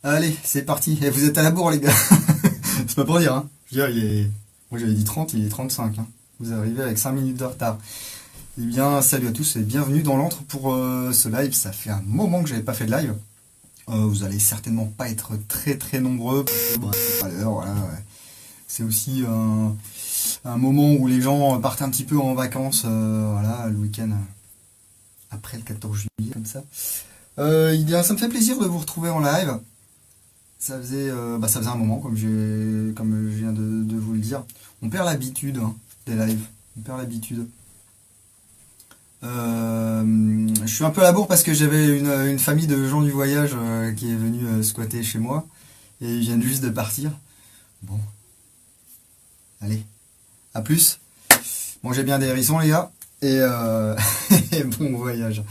Allez, c'est parti. Et vous êtes à la bourre, les gars. C'est pas pour dire, hein. Je veux dire, moi j'avais dit 30, il est 35, hein. Vous arrivez avec 5 minutes de retard. Eh bien, salut à tous et bienvenue dans l'antre pour ce live. Ça fait un moment que j'avais pas fait de live. Vous allez certainement pas être très très nombreux parce que c'est pas l'heure, voilà. Ouais. C'est aussi un moment où les gens partent un petit peu en vacances, voilà, le week-end après le 14 juillet, comme ça. Eh bien, ça me fait plaisir de vous retrouver en live. Ça faisait un moment, comme je viens de vous le dire. On perd l'habitude, hein, des lives. On perd l'habitude. Je suis un peu à la bourre parce que j'avais une famille de gens du voyage qui est venue squatter chez moi. Et ils viennent juste de partir. Bon, allez, à plus. Mangez bien des hérissons, les gars. Et, et bon voyage.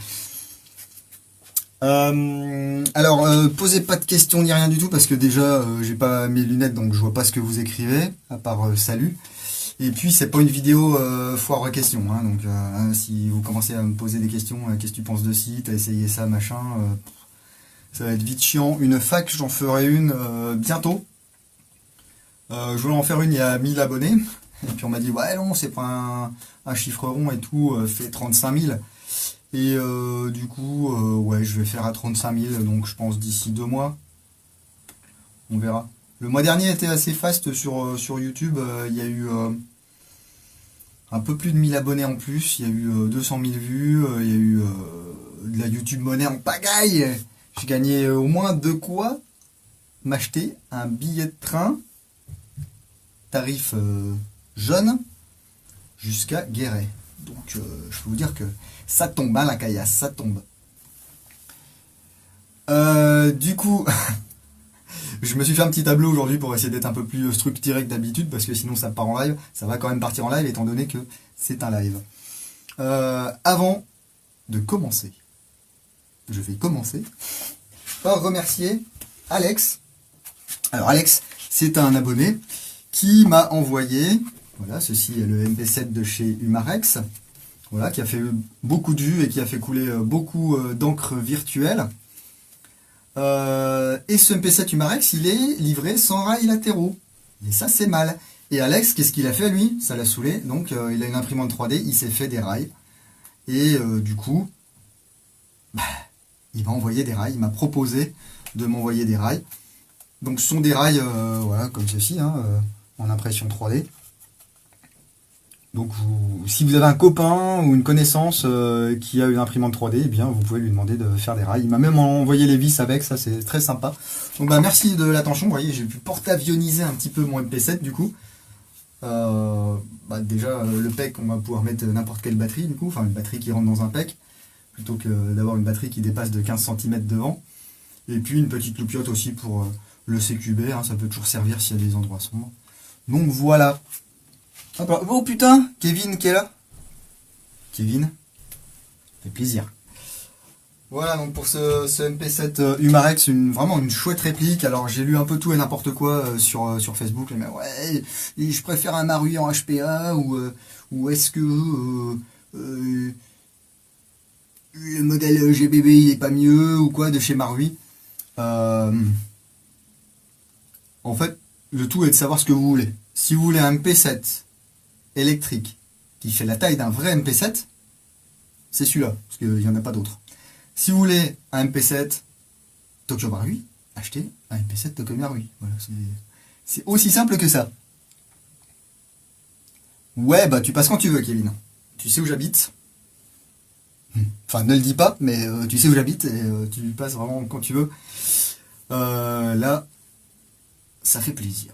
Posez pas de questions ni rien du tout parce que déjà j'ai pas mes lunettes donc je vois pas ce que vous écrivez à part salut. Et puis c'est pas une vidéo foire à questions, hein, donc si vous commencez à me poser des questions, qu'est-ce que tu penses de ci, t'as essayé ça, machin, ça va être vite chiant. Une fac, j'en ferai une bientôt. Je voulais en faire une il y a 1000 abonnés. Et puis on m'a dit ouais non c'est pas un chiffre rond et tout, fait 35 000. Et du coup, ouais, je vais faire à 35 000, donc je pense d'ici 2 mois. On verra. Le mois dernier était assez fast sur YouTube. Il y a eu un peu plus de 1000 abonnés en plus. Il y a eu 200 000 vues. Il y a eu de la YouTube monnaie en pagaille. J'ai gagné au moins de quoi m'acheter un billet de train, tarif jeune, jusqu'à Guéret. Donc je peux vous dire que ça tombe, hein, la caillasse, ça tombe. Du coup, je me suis fait un petit tableau aujourd'hui pour essayer d'être un peu plus structuré que d'habitude, parce que sinon ça part en live. Ça va quand même partir en live, étant donné que c'est un live. Avant de commencer, je vais commencer par remercier Alex. Alors Alex, c'est un abonné qui m'a envoyé, voilà, ceci est le MP7 de chez Humarex. Voilà, qui a fait beaucoup de vues et qui a fait couler beaucoup d'encre virtuelle. Et ce MP7 Humarex, il est livré sans rails latéraux. Et ça, c'est mal. Et Alex, qu'est-ce qu'il a fait, lui? Ça l'a saoulé. Donc, il a une imprimante 3D, il s'est fait des rails. Et du coup, il m'a envoyé des rails. Il m'a proposé de m'envoyer des rails. Donc, ce sont des rails, voilà, comme ceci, hein, en impression 3D. Donc, si vous avez un copain ou une connaissance qui a une imprimante 3D, eh bien, vous pouvez lui demander de faire des rails. Il m'a même envoyé les vis avec, ça c'est très sympa. Donc, merci de l'attention. Vous voyez, j'ai pu porte-avioniser un petit peu mon MP7 du coup. Déjà, le PEC, on va pouvoir mettre n'importe quelle batterie du coup, enfin une batterie qui rentre dans un PEC, plutôt que d'avoir une batterie qui dépasse de 15 cm devant. Et puis une petite loupiote aussi pour le CQB, hein, ça peut toujours servir s'il y a des endroits sombres. Donc voilà. Hop là. Oh putain, Kevin qui est là. Kevin, ça fait plaisir. Voilà donc pour ce MP7 Humarex, vraiment une chouette réplique. Alors j'ai lu un peu tout et n'importe quoi sur Facebook. Mais ouais, je préfère un Marui en HPA ou est-ce que le modèle GBB il est pas mieux ou quoi de chez Marui. En fait, le tout est de savoir ce que vous voulez. Si vous voulez un MP7 électrique qui fait la taille d'un vrai MP7, c'est celui-là, parce qu'il n'y en a pas d'autres. Si vous voulez un MP7 Tokyo Marui, achetez un MP7 Tokyo Marui. Voilà, c'est aussi simple que ça. Ouais, bah tu passes quand tu veux, Kevin. Tu sais où j'habite. Enfin, ne le dis pas, mais tu sais où j'habite et tu passes vraiment quand tu veux. Là, ça fait plaisir.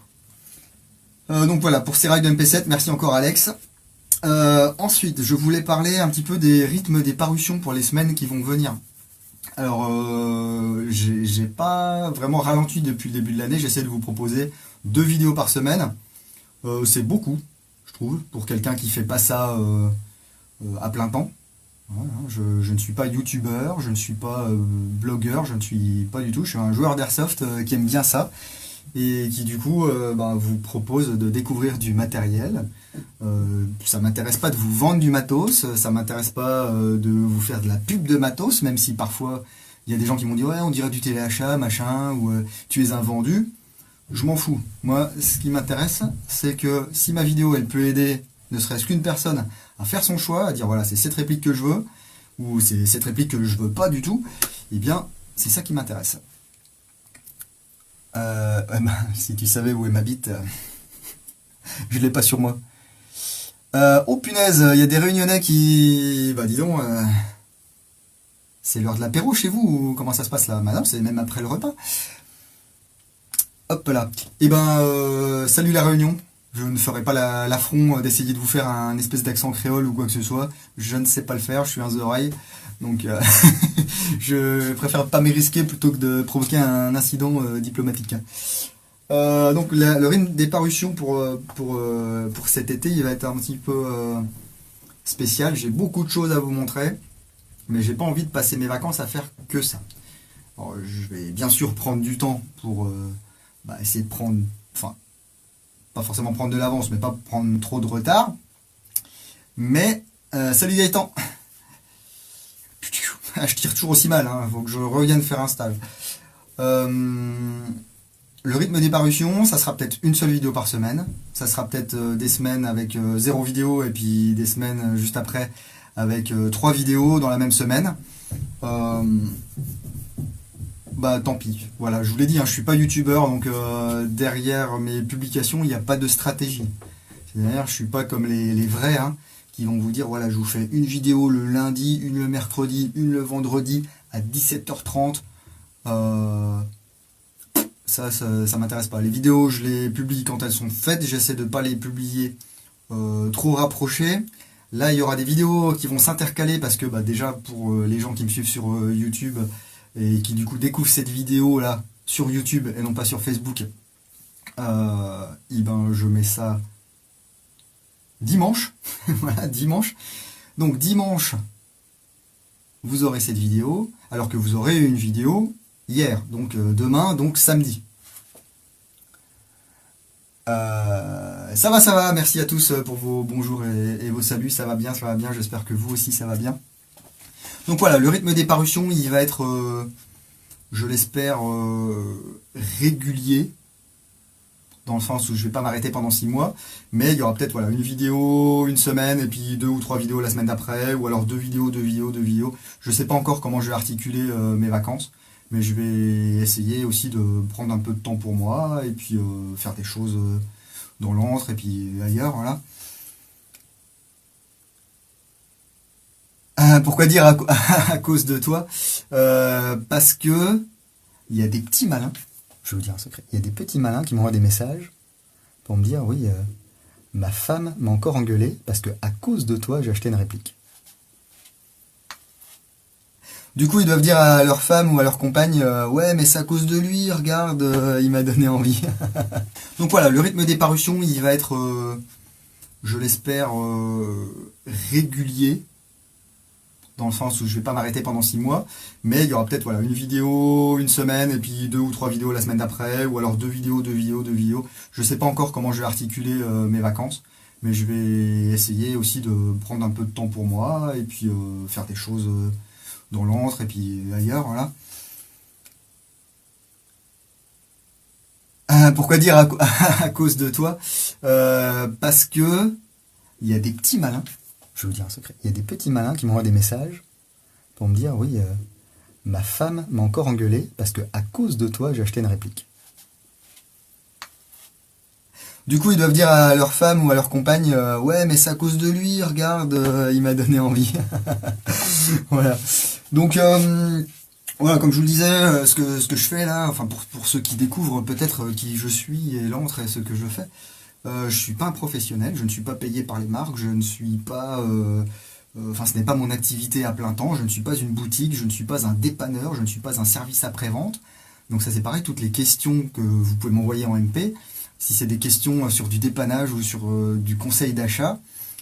Donc voilà, pour ces rails de MP7, merci encore Alex. Ensuite, je voulais parler un petit peu des rythmes des parutions pour les semaines qui vont venir. Alors, j'ai pas vraiment ralenti depuis le début de l'année, j'essaie de vous proposer 2 vidéos par semaine. C'est beaucoup, je trouve, pour quelqu'un qui fait pas ça à plein temps. Voilà, je ne suis pas youtubeur, je ne suis pas blogueur, je ne suis pas du tout, je suis un joueur d'airsoft qui aime bien ça. Et qui du coup vous propose de découvrir du matériel. Ça m'intéresse pas de vous vendre du matos, ça m'intéresse pas de vous faire de la pub de matos, même si parfois Il y a des gens qui m'ont dit ouais, on dirait du téléachat, machin, ou tu es un vendu. Je m'en fous. Moi, ce qui m'intéresse, c'est que si ma vidéo, elle peut aider ne serait-ce qu'une personne à faire son choix, à dire voilà, c'est cette réplique que je veux, ou c'est cette réplique que je veux pas du tout, eh bien, c'est ça qui m'intéresse. Si tu savais où est ma bite, je l'ai pas sur moi. Oh punaise, il y a des Réunionnais qui... Bah dis donc, c'est l'heure de l'apéro chez vous, ou comment ça se passe là? Maintenant, c'est même après le repas. Hop là. Eh ben, salut la Réunion. Je ne ferai pas l'affront d'essayer de vous faire un espèce d'accent créole ou quoi que ce soit. Je ne sais pas le faire, je suis un oreille. Donc, je préfère pas m'y risquer plutôt que de provoquer un incident diplomatique. Donc, le rythme des parutions pour cet été, il va être un petit peu spécial. J'ai beaucoup de choses à vous montrer, mais j'ai pas envie de passer mes vacances à faire que ça. Alors, je vais bien sûr prendre du temps pour essayer de prendre, enfin, pas forcément prendre de l'avance, mais pas prendre trop de retard. Mais, salut Gaëtan. Je tire toujours aussi mal, hein, faut que je revienne faire un stage. Le rythme des parutions, ça sera peut-être une seule vidéo par semaine. Ça sera peut-être des semaines avec 0 vidéo et puis des semaines juste après avec 3 vidéos dans la même semaine. Tant pis. Voilà, je vous l'ai dit, hein, je suis pas youtubeur, donc derrière mes publications, il n'y a pas de stratégie. C'est-à-dire, je suis pas comme les vrais, hein, qui vont vous dire, voilà, je vous fais une vidéo le lundi, une le mercredi, une le vendredi à 17h30. Ça m'intéresse pas. Les vidéos, je les publie quand elles sont faites. J'essaie de pas les publier trop rapprochées. Là, il y aura des vidéos qui vont s'intercaler parce que déjà, pour les gens qui me suivent sur YouTube et qui du coup découvrent cette vidéo là sur YouTube et non pas sur Facebook, je mets ça dimanche. Voilà, dimanche. Donc dimanche, vous aurez cette vidéo, alors que vous aurez une vidéo hier, donc demain, donc samedi. Ça va, merci à tous pour vos bonjours et vos saluts, ça va bien, j'espère que vous aussi ça va bien. Donc voilà, le rythme des parutions, il va être, je l'espère, régulier, dans le sens où je vais pas m'arrêter pendant 6 mois, mais il y aura peut-être voilà, une vidéo une semaine, et puis 2 ou 3 vidéos la semaine d'après, ou alors 2 vidéos. Je sais pas encore comment je vais articuler mes vacances, mais je vais essayer aussi de prendre un peu de temps pour moi, et puis faire des choses dans l'antre, et puis ailleurs, voilà. Pourquoi dire à cause de toi? Parce que il y a des petits malins, je vais vous dire un secret, il y a des petits malins qui m'envoient des messages pour me dire, oui, ma femme m'a encore engueulé parce que à cause de toi, j'ai acheté une réplique. Du coup, ils doivent dire à leur femme ou à leur compagne, ouais, mais c'est à cause de lui, regarde, il m'a donné envie. Donc voilà, le rythme des parutions, il va être, je l'espère, régulier, dans le sens où je vais pas m'arrêter pendant 6 mois, mais il y aura peut-être voilà, une vidéo une semaine, et puis 2 ou 3 vidéos la semaine d'après, ou alors 2 vidéos. Je sais pas encore comment je vais articuler mes vacances, mais je vais essayer aussi de prendre un peu de temps pour moi, et puis faire des choses dans l'antre, et puis ailleurs, voilà. Pourquoi dire à cause de toi? Parce que il y a des petits malins, je vais vous dire un secret, il y a des petits malins qui m'envoient des messages pour me dire, oui, ma femme m'a encore engueulé parce que à cause de toi, j'ai acheté une réplique. Du coup, ils doivent dire à leur femme ou à leur compagne, ouais, mais c'est à cause de lui, regarde, il m'a donné envie. Voilà. Donc, voilà, comme je vous le disais, ce que je fais là, enfin pour ceux qui découvrent peut-être qui je suis et l'antre et ce que je fais, je suis pas un professionnel, je ne suis pas payé par les marques, je ne suis pas, ce n'est pas mon activité à plein temps, je ne suis pas une boutique, je ne suis pas un dépanneur, je ne suis pas un service après-vente. Donc ça c'est pareil, toutes les questions que vous pouvez m'envoyer en MP, si c'est des questions sur du dépannage ou sur du conseil d'achat,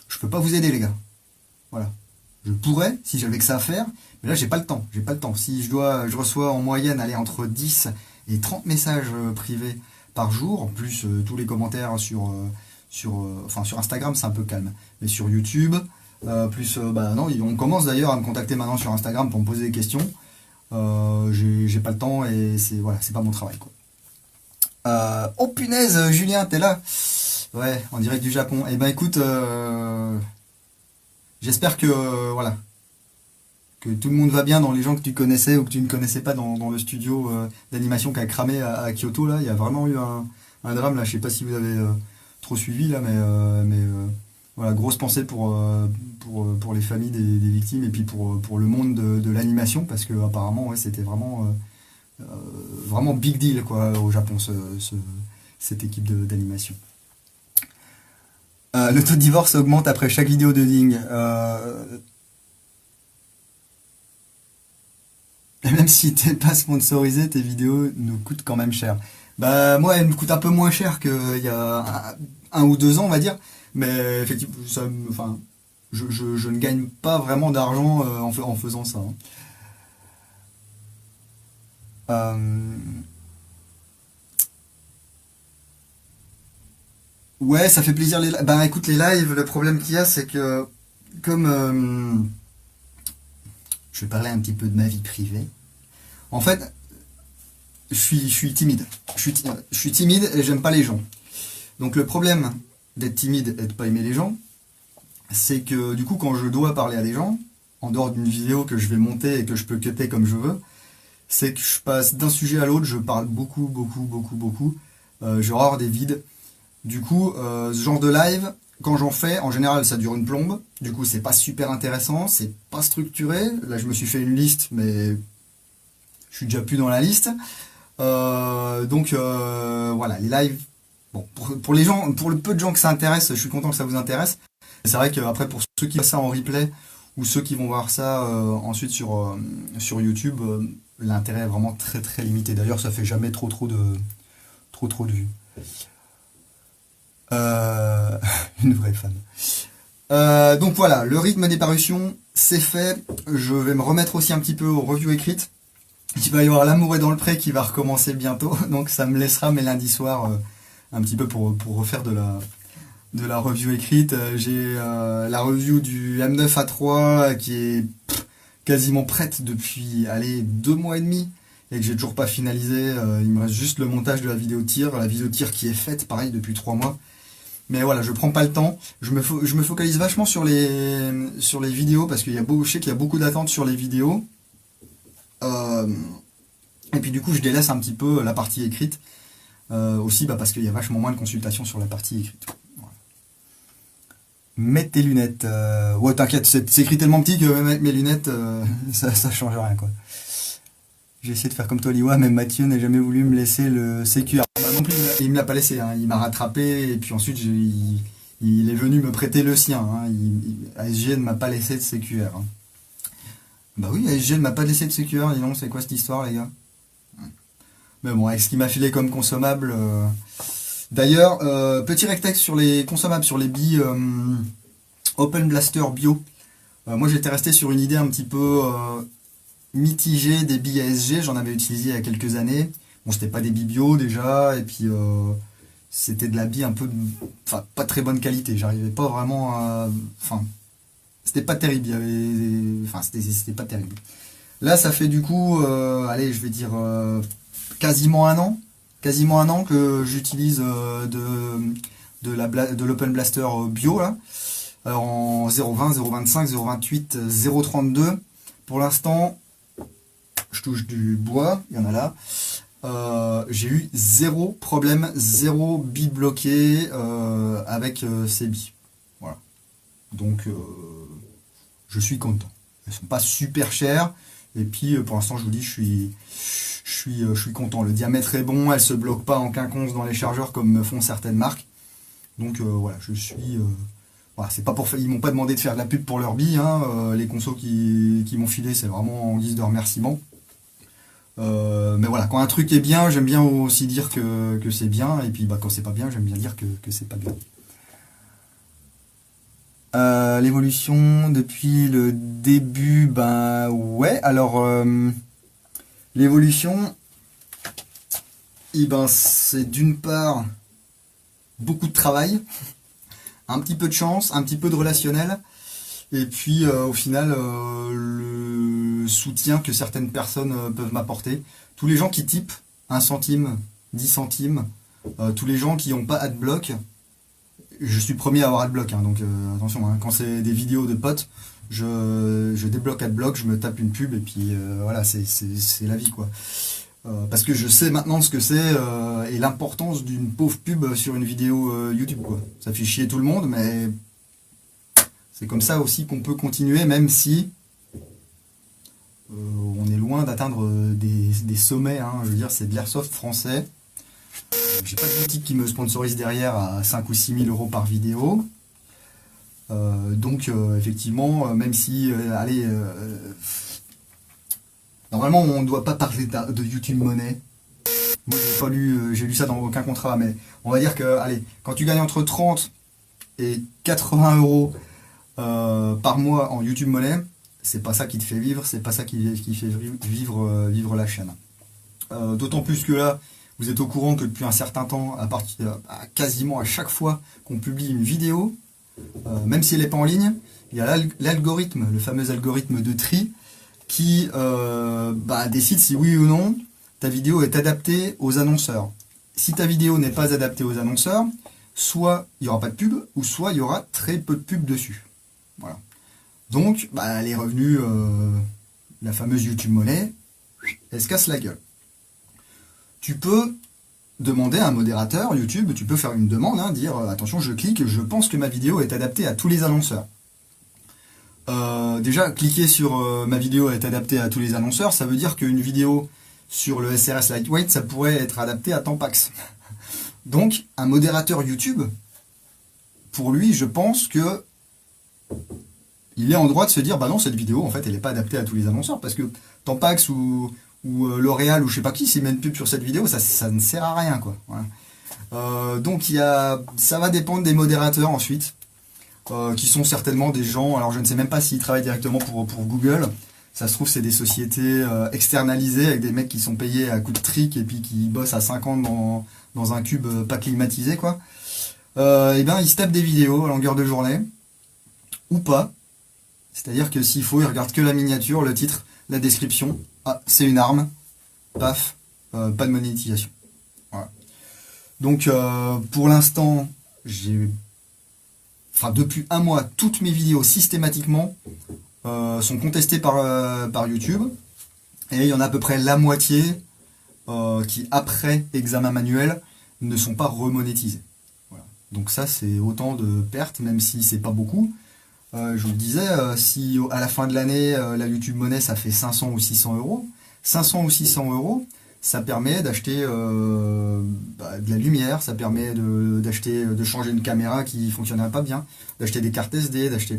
je peux pas vous aider les gars. Voilà. Je pourrais si j'avais que ça à faire, mais là j'ai pas le temps. Si je reçois en moyenne aller entre 10 et 30 messages privés par jour, plus tous les commentaires sur Instagram, c'est un peu calme, mais sur YouTube, on commence d'ailleurs à me contacter maintenant sur Instagram pour me poser des questions. J'ai pas le temps et voilà, c'est pas mon travail, quoi. Oh punaise, Julien, t'es là? Ouais, en direct du Japon. Eh ben écoute, j'espère que voilà, que tout le monde va bien dans les gens que tu connaissais ou que tu ne connaissais pas dans le studio d'animation qui a cramé à Kyoto là. Il y a vraiment eu un drame là. Je sais pas si vous avez trop suivi là, mais voilà, grosse pensée pour les familles des victimes et puis pour le monde de l'animation parce que apparemment ouais, c'était vraiment big deal quoi au Japon cette équipe d'animation. Le taux de divorce augmente après chaque vidéo de Ding. Même si t'es pas sponsorisé, tes vidéos nous coûtent quand même cher. Bah moi, elles me coûtent un peu moins cher qu'il y a un ou 2 ans, on va dire. Mais effectivement, enfin, je ne gagne pas vraiment d'argent en faisant ça, hein. Euh, ouais, ça fait plaisir les lives. Bah écoute, les lives, le problème qu'il y a, c'est que comme je vais parler un petit peu de ma vie privée. En fait, je suis timide. Je suis timide et j'aime pas les gens. Donc le problème d'être timide et de pas aimer les gens, c'est que du coup quand je dois parler à des gens, en dehors d'une vidéo que je vais monter et que je peux cutter comme je veux, c'est que je passe d'un sujet à l'autre, je parle beaucoup, beaucoup, beaucoup, beaucoup. J'ai horreur des vides. Du coup, ce genre de live, quand j'en fais, en général ça dure une plombe. Du coup c'est pas super intéressant, c'est pas structuré. Là je me suis fait une liste, mais je suis déjà plus dans la liste. Donc voilà, les lives. Bon, pour les gens, pour le peu de gens que ça intéresse, je suis content que ça vous intéresse. C'est vrai qu'après pour ceux qui voient ça en replay ou ceux qui vont voir ça ensuite sur YouTube, l'intérêt est vraiment très très limité. D'ailleurs, ça fait jamais trop de vues. Euh, une vraie fan. Donc voilà, le rythme des parutions, c'est fait. Je vais me remettre aussi un petit peu aux reviews écrites. Il va y avoir L'amour est dans le pré qui va recommencer bientôt, donc ça me laissera mes lundis soirs un petit peu pour refaire de la review écrite. J'ai la review du M9A3 qui est quasiment prête depuis, allez, 2 mois et demi et que j'ai toujours pas finalisé. Il me reste juste le montage de la vidéo tir qui est faite, pareil, depuis 3 mois. Mais voilà, je prends pas le temps. Je me focalise vachement sur les vidéos parce je sais qu'il y a beaucoup d'attentes sur les vidéos. Euh, et puis du coup, je délaisse un petit peu la partie écrite. Aussi parce qu'il y a vachement moins de consultations sur la partie écrite. Voilà. Mets tes lunettes. Ouais, t'inquiète, c'est écrit tellement petit que même mes lunettes, ça change rien, quoi. J'ai essayé de faire comme toi, Liwa, mais Mathieu n'a jamais voulu me laisser le CQR. Bah, non plus, il me l'a pas laissé, hein. Il m'a rattrapé, et puis ensuite, il est venu me prêter le sien, hein. ASG ne m'a pas laissé de CQR, hein. Bah oui, ASG ne m'a pas laissé de CQR, dis donc, c'est quoi cette histoire, les gars? Mais bon, avec ce qu'il m'a filé comme consommable. D'ailleurs, petit rectex sur les consommables, sur les billes Open Blaster Bio. Moi, j'étais resté sur une idée un petit peu mitigée des billes ASG. J'en avais utilisé il y a quelques années. Bon, c'était pas des billes bio déjà, et puis c'était de la bille un peu, enfin, pas très bonne qualité. J'arrivais pas vraiment à, enfin, c'était pas terrible. Enfin, c'était pas terrible. Là, ça fait du coup, allez, je vais dire quasiment un an que j'utilise de l'Open Blaster bio là. Alors en 0,20, 0,25, 0,28, 0,32. Pour l'instant, je touche du bois, il y en a là. J'ai eu zéro problème, zéro bille bloqué avec ces billes. Voilà. Donc je suis content. Elles sont pas super chères. Et puis pour l'instant, je vous dis, je suis content. Le diamètre est bon, elle se bloque pas en quinconce dans les chargeurs comme me font certaines marques. Donc voilà, je suis. Voilà, c'est pas ils m'ont pas demandé de faire de la pub pour leur bille, hein. Les consos qui m'ont filé, c'est vraiment en guise de remerciement. Mais voilà, quand un truc est bien, j'aime bien aussi dire que c'est bien. Et puis quand c'est pas bien, j'aime bien dire que c'est pas bien. L'évolution depuis le début, ben ouais. Alors l'évolution, ben, c'est d'une part beaucoup de travail, un petit peu de chance, un petit peu de relationnel. Et puis au final, le soutien que certaines personnes peuvent m'apporter. Tous les gens qui typent 1 centime, 10 centimes, tous les gens qui n'ont pas Adblock, je suis le premier à avoir Adblock, hein, donc attention, hein, quand c'est des vidéos de potes, je débloque Adblock, je me tape une pub et puis voilà, c'est la vie quoi. Parce que je sais maintenant ce que c'est et l'importance d'une pauvre pub sur une vidéo YouTube quoi. Ça fait chier tout le monde, mais c'est comme ça aussi qu'on peut continuer, même si on est loin d'atteindre des sommets, hein. Je veux dire, c'est de l'airsoft français. J'ai pas de boutique qui me sponsorise derrière à 5 ou 6 000 euros par vidéo. Donc effectivement, même si, allez, normalement on ne doit pas parler de YouTube Money. Moi j'ai lu ça dans aucun contrat, mais on va dire que, allez, quand tu gagnes entre 30 et 80 euros par mois en YouTube Money, c'est pas ça qui te fait vivre, c'est pas ça qui fait vivre la chaîne. D'autant plus que là, vous êtes au courant que depuis un certain temps, quasiment à chaque fois qu'on publie une vidéo, même si elle n'est pas en ligne, il y a l'algorithme, le fameux algorithme de tri, qui décide si oui ou non ta vidéo est adaptée aux annonceurs. Si ta vidéo n'est pas adaptée aux annonceurs, soit il n'y aura pas de pub, ou soit il y aura très peu de pub dessus. Voilà. Donc, les revenus, la fameuse YouTube Money, elle se casse la gueule. Tu peux demander à un modérateur YouTube, tu peux faire une demande, hein, dire attention, je clique, je pense que ma vidéo est adaptée à tous les annonceurs. Déjà, cliquer sur ma vidéo est adaptée à tous les annonceurs, ça veut dire qu'une vidéo sur le SRS Lightweight, ça pourrait être adapté à Tampax. Donc, un modérateur YouTube, pour lui, je pense que il est en droit de se dire, bah non, cette vidéo, en fait, elle n'est pas adaptée à tous les annonceurs, parce que Tampax ou L'Oréal ou je sais pas qui, s'ils mettent une pub sur cette vidéo, ça ne sert à rien, quoi. Voilà. Donc, ça va dépendre des modérateurs ensuite, qui sont certainement des gens, alors je ne sais même pas s'ils travaillent directement pour Google. Ça se trouve, c'est des sociétés externalisées avec des mecs qui sont payés à coup de trick et puis qui bossent à 50 dans un cube pas climatisé, quoi. Et ben, ils se tapent des vidéos à longueur de journée, ou pas. C'est-à-dire que s'il faut, ils regardent que la miniature, le titre, la description. Ah, c'est une arme. Paf, pas de monétisation. Voilà. Donc, pour l'instant, depuis un mois, toutes mes vidéos systématiquement sont contestées par YouTube. Et il y en a à peu près la moitié qui, après examen manuel, ne sont pas remonétisées. Voilà. Donc ça, c'est autant de pertes, même si c'est pas beaucoup. Je vous le disais, si à la fin de l'année, la YouTube Money, ça fait 500 ou 600 euros, 500 ou 600 euros, ça permet d'acheter de la lumière, ça permet de changer une caméra qui fonctionnerait pas bien, d'acheter des cartes SD, d'acheter...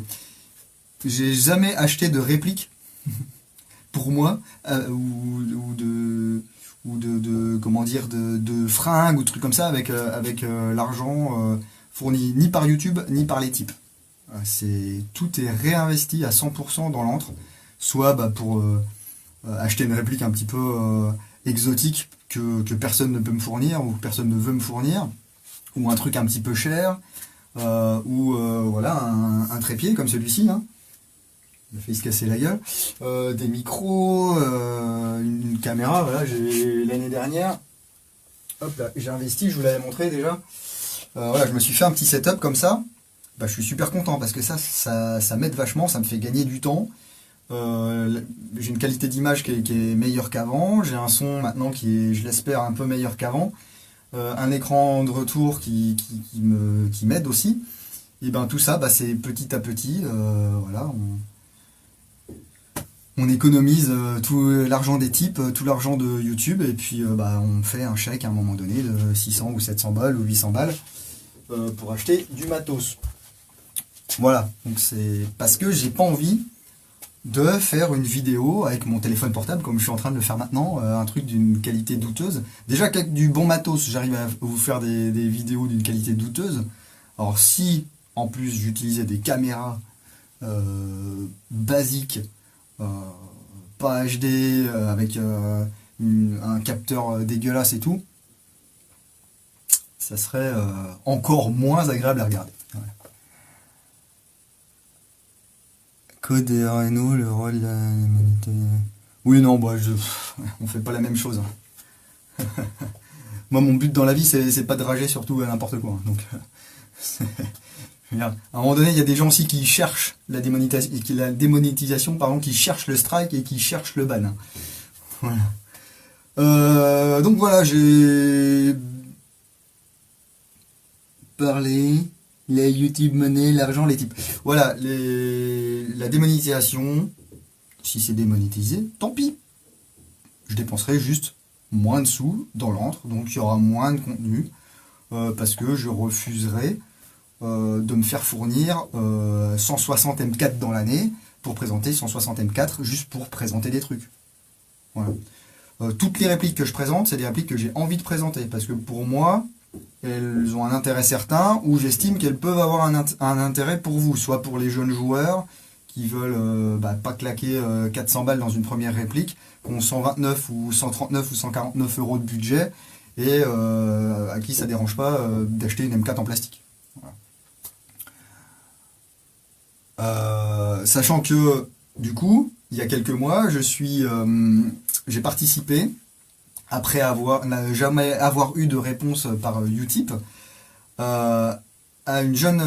J'ai jamais acheté de réplique pour moi, ou de comment dire, de fringues ou de trucs comme ça avec l'argent fourni ni par YouTube ni par les types. Tout est réinvesti à 100% dans l'antre, soit pour acheter une réplique un petit peu exotique que personne ne peut me fournir ou que personne ne veut me fournir, ou un truc un petit peu cher, ou voilà, un trépied comme celui-ci, hein. Il a failli se casser la gueule, des micros, une caméra, voilà, j'ai l'année dernière, hop là, j'ai investi, je vous l'avais montré déjà, voilà, je me suis fait un petit setup comme ça. Je suis super content parce que ça m'aide vachement, ça me fait gagner du temps. J'ai une qualité d'image qui est meilleure qu'avant, j'ai un son maintenant qui est, je l'espère, un peu meilleur qu'avant, un écran de retour qui m'aide aussi. Et ben tout ça, c'est petit à petit, voilà, on économise tout l'argent des types, tout l'argent de YouTube, et puis on fait un chèque à un moment donné de 600 ou 700 balles ou 800 balles pour acheter du matos. Voilà, donc c'est parce que j'ai pas envie de faire une vidéo avec mon téléphone portable comme je suis en train de le faire maintenant, un truc d'une qualité douteuse. Déjà qu'avec du bon matos, j'arrive à vous faire des vidéos d'une qualité douteuse. Alors si en plus j'utilisais des caméras basiques, pas HD, avec un capteur dégueulasse et tout, ça serait encore moins agréable à regarder. Voilà. Code et Reno, le rôle de la humanité. Oui, non, bah, on fait pas la même chose. Moi, mon but dans la vie, c'est pas de rager surtout à n'importe quoi. Donc, je veux dire, à un moment donné, il y a des gens aussi qui cherchent la démonétisation, pardon, qui cherchent le strike et qui cherchent le ban. Voilà. Donc voilà, j'ai parlé. Les YouTube Money, l'argent, les types. Voilà, la démonétisation, si c'est démonétisé, tant pis. Je dépenserai juste moins de sous dans l'antre, donc il y aura moins de contenu, parce que je refuserai de me faire fournir 160 M4 dans l'année pour présenter 160 M4 juste pour présenter des trucs. Voilà. Toutes les répliques que je présente, c'est des répliques que j'ai envie de présenter, parce que pour moi, elles ont un intérêt certain, ou j'estime qu'elles peuvent avoir un intérêt pour vous, soit pour les jeunes joueurs qui veulent pas claquer 400 balles dans une première réplique, qui ont 129 ou 139 ou 149 euros de budget, et à qui ça dérange pas d'acheter une M4 en plastique. Voilà. Sachant que, du coup, il y a quelques mois, j'ai participé, après ne jamais avoir eu de réponse par Utip, à une jeune,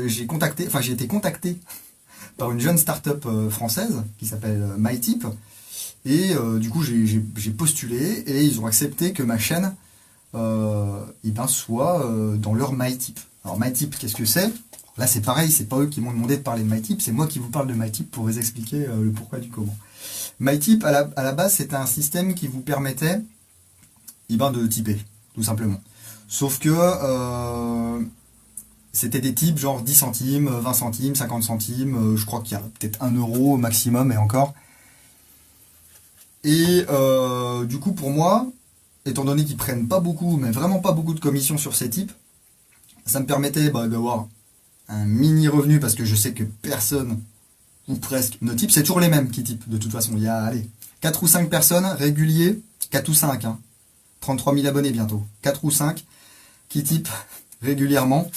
j'ai été contacté par une jeune start-up française qui s'appelle MyTip, et du coup j'ai postulé et ils ont accepté que ma chaîne soit dans leur MyTip. Alors MyTip, qu'est-ce que c'est? Là c'est pareil, c'est pas eux qui m'ont demandé de parler de MyTip, c'est moi qui vous parle de MyTip pour vous expliquer le pourquoi du comment. MyTip à la base c'était un système qui vous permettait de typer, tout simplement. Sauf que c'était des types genre 10 centimes, 20 centimes, 50 centimes, je crois qu'il y a peut-être 1 euro au maximum et encore. Et du coup pour moi, étant donné qu'ils prennent pas beaucoup, mais vraiment pas beaucoup de commissions sur ces types, ça me permettait d'avoir un mini revenu parce que je sais que personne, ou presque, ne type, c'est toujours les mêmes qui typent de toute façon. Il y a, 4 ou 5 personnes réguliers, 4 ou 5, 33 000 abonnés bientôt, 4 ou 5 qui typent régulièrement.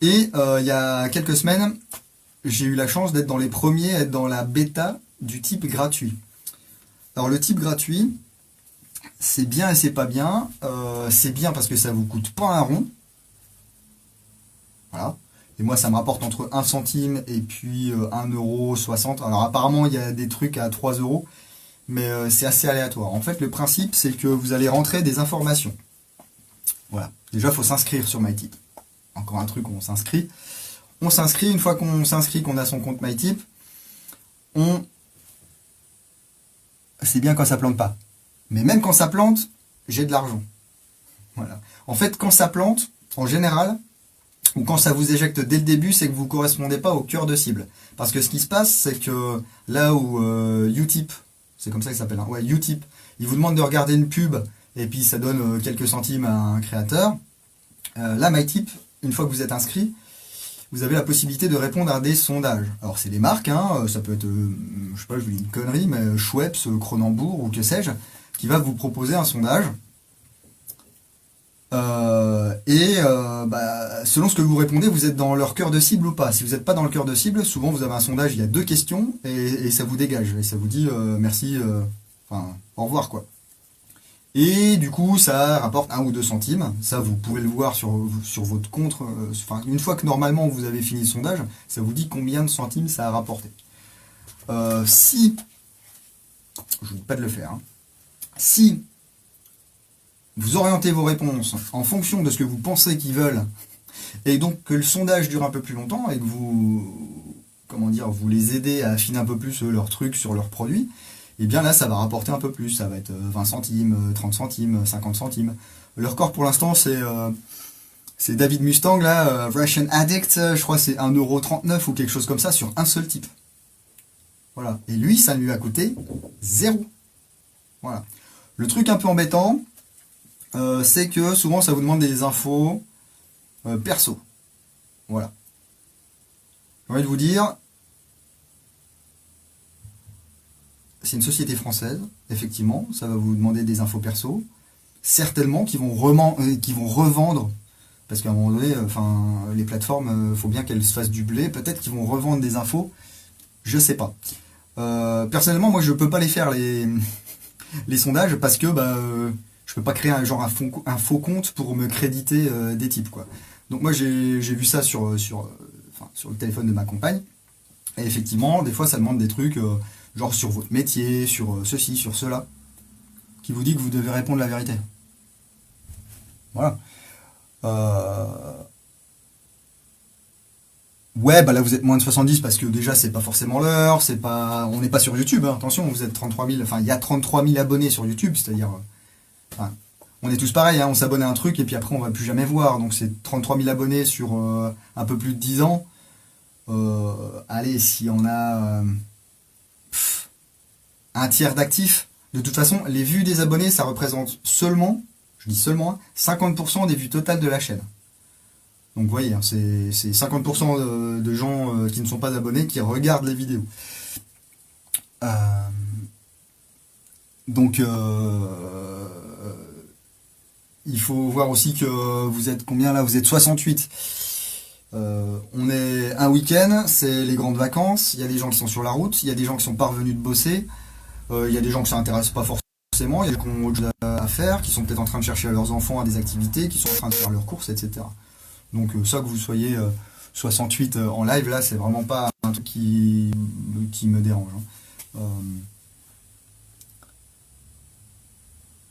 Et il y a quelques semaines, j'ai eu la chance d'être dans les premiers, être dans la bêta du type gratuit. Alors le type gratuit, c'est bien et c'est pas bien. C'est bien parce que ça vous coûte pas un rond. Voilà. Et moi ça me rapporte entre 1 centime et puis 1,60 €. Alors apparemment il y a des trucs à 3 euros. Mais c'est assez aléatoire. En fait, le principe, c'est que vous allez rentrer des informations. Voilà. Déjà, il faut s'inscrire sur MyTip. Encore un truc où on s'inscrit. On s'inscrit, une fois qu'on s'inscrit, qu'on a son compte MyTip, c'est bien quand ça plante pas. Mais même quand ça plante, j'ai de l'argent. Voilà. En fait, quand ça plante, en général, ou quand ça vous éjecte dès le début, c'est que vous ne correspondez pas au cœur de cible. Parce que ce qui se passe, c'est que là où Utip, c'est comme ça qu'il s'appelle, ouais, Utip, il vous demande de regarder une pub et puis ça donne quelques centimes à un créateur. Là, MyTip, une fois que vous êtes inscrit, vous avez la possibilité de répondre à des sondages. Alors c'est des marques, ça peut être, je sais pas, je vous dis une connerie, mais Schweppes, Cronenbourg ou que sais-je, qui va vous proposer un sondage. Selon ce que vous répondez, vous êtes dans leur cœur de cible ou pas. Si vous n'êtes pas dans le cœur de cible, souvent vous avez un sondage, il y a 2 questions et ça vous dégage. Et ça vous dit merci, au revoir quoi. Et du coup, ça rapporte 1 ou 2 centimes. Ça, vous pouvez le voir sur votre compte. Une fois que normalement vous avez fini le sondage, ça vous dit combien de centimes ça a rapporté. Si, je ne vous dis pas de le faire, si vous orientez vos réponses en fonction de ce que vous pensez qu'ils veulent, et donc que le sondage dure un peu plus longtemps, et que vous les aidez à affiner un peu plus leurs trucs sur leurs produits, et bien là, ça va rapporter un peu plus. Ça va être 20 centimes, 30 centimes, 50 centimes. Le record pour l'instant, c'est David Mustang, là, Russian Addict, je crois que c'est 1,39 € ou quelque chose comme ça sur un seul type. Voilà. Et lui, ça lui a coûté 0. Voilà. Le truc un peu embêtant, c'est que souvent ça vous demande des infos perso. Voilà. J'ai envie de vous dire, c'est une société française, effectivement, ça va vous demander des infos perso, certainement qui vont revendre, parce qu'à un moment donné, les plateformes, faut bien qu'elles se fassent du blé, peut-être qu'ils vont revendre des infos Je sais pas. Personnellement, moi, je peux pas les faire, les sondages, parce que je peux pas créer un faux compte pour me créditer des types, quoi. Donc moi, j'ai vu ça sur le téléphone de ma compagne. Et effectivement, des fois, ça demande des trucs, genre sur votre métier, sur ceci, sur cela, qui vous dit que vous devez répondre la vérité. Voilà. Euh, Ouais, bah là vous êtes moins de 70 parce que déjà c'est pas forcément l'heure, on n'est pas sur YouTube, hein, attention, vous êtes 33 000, enfin il y a 33 000 abonnés sur YouTube, c'est-à-dire, enfin, on est tous pareils, hein, on s'abonne à un truc et puis après on va plus jamais voir, donc c'est 33 000 abonnés sur un peu plus de 10 ans. Allez, si on a un tiers d'actifs, de toute façon, les vues des abonnés, ça représente seulement, je dis seulement, hein, 50% des vues totales de la chaîne. Donc vous voyez, hein, c'est 50% de gens qui ne sont pas abonnés qui regardent les vidéos. Euh, donc il faut voir aussi que vous êtes combien là? Vous êtes 68. On est un week-end, c'est les grandes vacances, il y a des gens qui sont sur la route, il y a des gens qui sont pas revenus de bosser, il y a des gens qui ne s'intéressent pas forcément, il y a des gens qui ont autre chose à faire, qui sont peut-être en train de chercher leurs enfants à des activités, qui sont en train de faire leurs courses, etc. Donc ça que vous soyez 68 en live, là, c'est vraiment pas un truc qui me dérange, hein.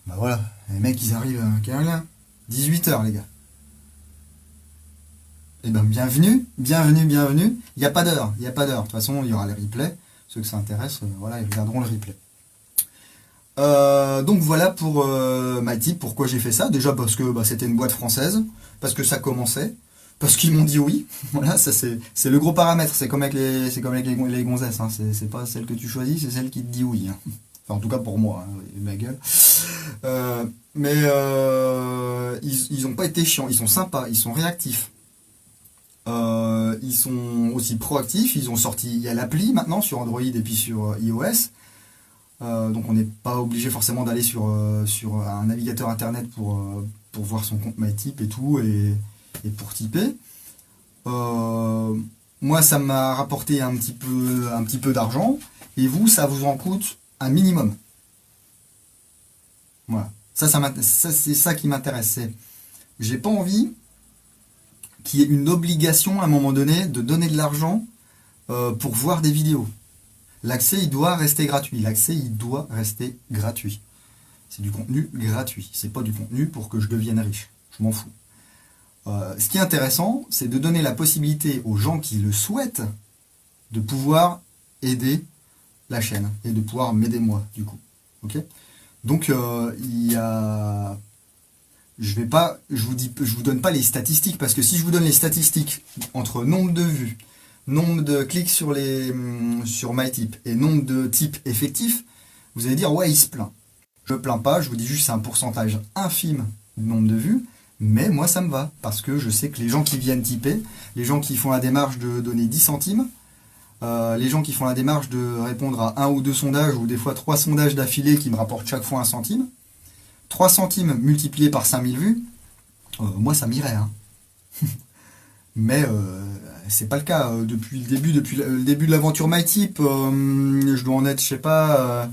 Bah voilà, les mecs ils arrivent à quelle heure? 18h les gars. Eh ben bienvenue, bienvenue, bienvenue. Il n'y a pas d'heure, il n'y a pas d'heure. De toute façon, il y aura les replays. Ceux que ça intéresse, voilà, ils regarderont le replay. Donc voilà pour MyTip, pourquoi j'ai fait ça. Déjà parce que c'était une boîte française, parce que ça commençait, parce qu'ils m'ont dit oui. Voilà, ça c'est le gros paramètre. C'est comme avec les gonzesses, hein. C'est pas celle que tu choisis, c'est celle qui te dit oui, hein. Enfin, en tout cas pour moi, hein, ma gueule. Mais ils ont pas été chiants, ils sont sympas, ils sont réactifs. Ils sont aussi proactifs. Il y a l'appli maintenant sur Android et puis sur iOS. Donc on n'est pas obligé forcément d'aller sur un navigateur internet pour voir son compte MyTip et tout et pour typer. Moi ça m'a rapporté un petit peu d'argent et vous ça vous en coûte un minimum. Voilà. Ça c'est ça qui m'intéresse. J'ai pas envie qu'il y ait une obligation à un moment donné de donner de l'argent pour voir des vidéos. L'accès, il doit rester gratuit. L'accès, il doit rester gratuit. C'est du contenu gratuit. C'est pas du contenu pour que je devienne riche. Je m'en fous. Ce qui est intéressant, c'est de donner la possibilité aux gens qui le souhaitent de pouvoir aider la chaîne et de pouvoir m'aider moi, du coup. Ok. Donc, il y a... je vous donne pas les statistiques parce que si je vous donne les statistiques entre nombre de vues, nombre de clics sur MyTip et nombre de types effectifs, vous allez dire ouais il se plaint. Je me plains pas, je vous dis juste c'est un pourcentage infime du nombre de vues, mais moi ça me va parce que je sais que les gens qui viennent typer, les gens qui font la démarche de donner 10 centimes, les gens qui font la démarche de répondre à un ou deux sondages ou des fois 3 sondages d'affilée qui me rapportent chaque fois 1 centime, 3 centimes multipliés par 5000 vues, moi ça m'irait, hein. Mais c'est pas le cas. Depuis le début de l'aventure MyTip, je dois en être, je sais pas,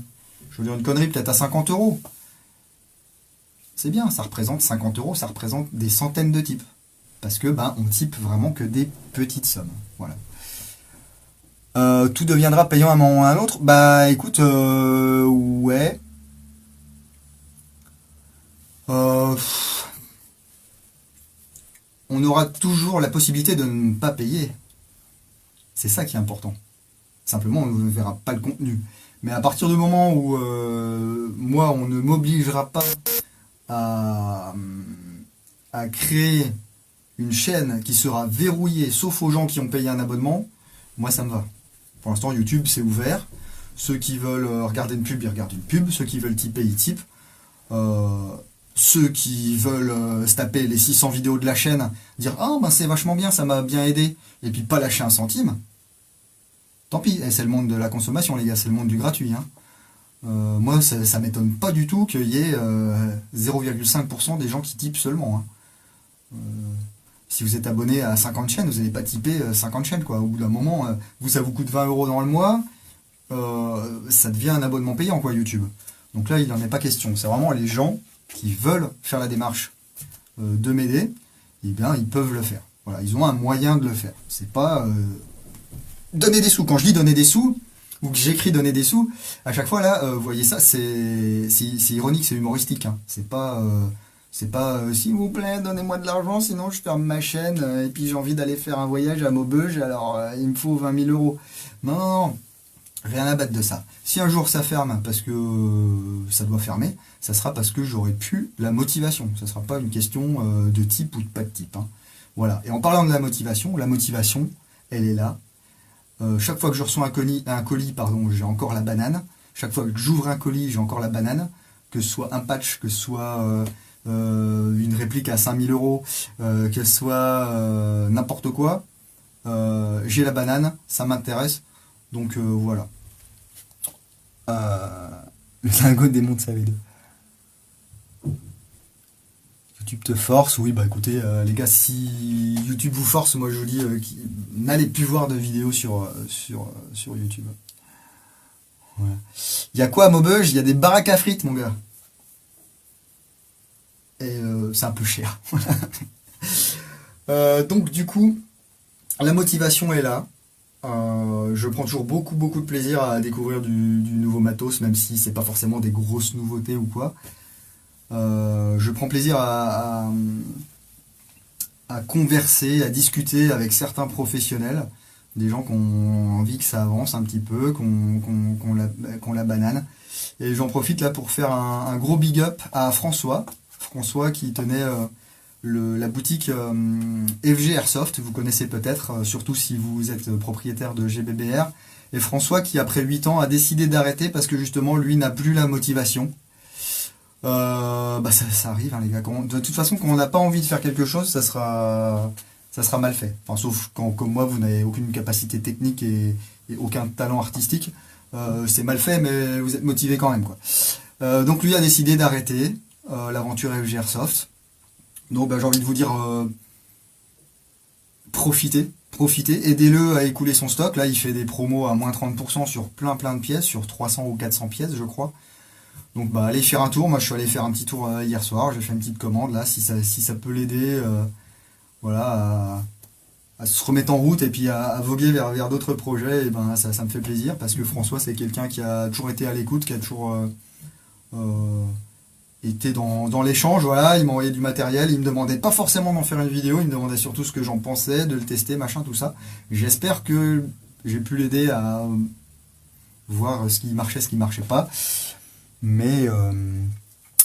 je veux dire une connerie, peut-être à 50 euros. C'est bien, ça représente 50 euros, ça représente des centaines de types. Parce que on type vraiment que des petites sommes. Voilà. Tout deviendra payant à un moment ou à un autre. Bah écoute, ouais. On aura toujours la possibilité de ne pas payer. C'est ça qui est important. Simplement, on ne verra pas le contenu. Mais à partir du moment où moi, on ne m'obligera pas à créer une chaîne qui sera verrouillée, sauf aux gens qui ont payé un abonnement, moi, ça me va. Pour l'instant, YouTube, c'est ouvert. Ceux qui veulent regarder une pub, ils regardent une pub. Ceux qui veulent typer, ils typent. Ceux qui veulent se taper les 600 vidéos de la chaîne, dire ah c'est vachement bien, ça m'a bien aidé, et puis pas lâcher un centime, tant pis, c'est le monde de la consommation les gars, c'est le monde du gratuit, hein. Moi ça m'étonne pas du tout qu'il y ait 0,5% des gens qui typent seulement, hein. Si vous êtes abonné à 50 chaînes, vous n'allez pas typer 50 chaînes, quoi. Au bout d'un moment, vous, ça vous coûte 20 euros dans le mois, ça devient un abonnement payant, quoi, YouTube. Donc là, il n'en est pas question. C'est vraiment les gens qui veulent faire la démarche de m'aider, eh bien, ils peuvent le faire. Voilà, ils ont un moyen de le faire. C'est pas donner des sous. Quand je dis donner des sous, ou que j'écris donner des sous, à chaque fois là, vous voyez ça, c'est ironique, c'est humoristique. Hein. C'est pas s'il vous plaît, donnez-moi de l'argent, sinon je ferme ma chaîne, et puis j'ai envie d'aller faire un voyage à Maubeuge, alors il me faut 20 000 euros. Non, non, non, rien à battre de ça. Si un jour ça ferme parce que ça doit fermer, ça sera parce que j'aurai plus la motivation. Ça sera pas une question de type ou de pas de type. Hein. Voilà. Et en parlant de la motivation, elle est là. Chaque fois que je reçois un colis, pardon, j'ai encore la banane. Chaque fois que j'ouvre un colis, j'ai encore la banane. Que ce soit un patch, que ce soit une réplique à 5000 euros, que ce soit n'importe quoi, j'ai la banane, ça m'intéresse. Donc voilà. Le lingot démonte sa vidéo. YouTube te force, oui, bah écoutez, les gars, si YouTube vous force, moi je vous dis, n'allez plus voir de vidéos sur YouTube. Voilà. Il y a quoi à Maubeuge? Il y a des baraques à frites, mon gars. Et c'est un peu cher. Donc du coup, la motivation est là. Je prends toujours beaucoup de plaisir à découvrir du nouveau matos, même si c'est pas forcément des grosses nouveautés ou quoi. Je prends plaisir à converser, à discuter avec certains professionnels, des gens qui ont envie que ça avance un petit peu, qu'on la banane. Et j'en profite là pour faire un gros big up à François qui tenait la boutique FG Airsoft, vous connaissez peut-être, surtout si vous êtes propriétaire de GBBR. Et François qui, après 8 ans, a décidé d'arrêter parce que justement, lui n'a plus la motivation. Ça arrive, hein, les gars. De toute façon, quand on n'a pas envie de faire quelque chose, ça sera mal fait. Enfin, sauf quand, comme moi, vous n'avez aucune capacité technique et aucun talent artistique. C'est mal fait, mais vous êtes motivé quand même, quoi. Donc lui a décidé d'arrêter l'aventure FG Airsoft. Donc j'ai envie de vous dire, profitez, aidez-le à écouler son stock. Là, il fait des promos à moins 30% sur plein de pièces, sur 300 ou 400 pièces, je crois. Donc allez faire un tour. Moi, je suis allé faire un petit tour hier soir. J'ai fait une petite commande là, si ça peut l'aider, voilà, à se remettre en route et puis à voguer vers d'autres projets. Et ben ça me fait plaisir parce que François, c'est quelqu'un qui a toujours été à l'écoute, qui a toujours été dans l'échange. Voilà, il m'envoyait du matériel. Il me demandait pas forcément d'en faire une vidéo. Il me demandait surtout ce que j'en pensais, de le tester, machin, tout ça. J'espère que j'ai pu l'aider à voir ce qui marchait, ce qui marchait pas. Mais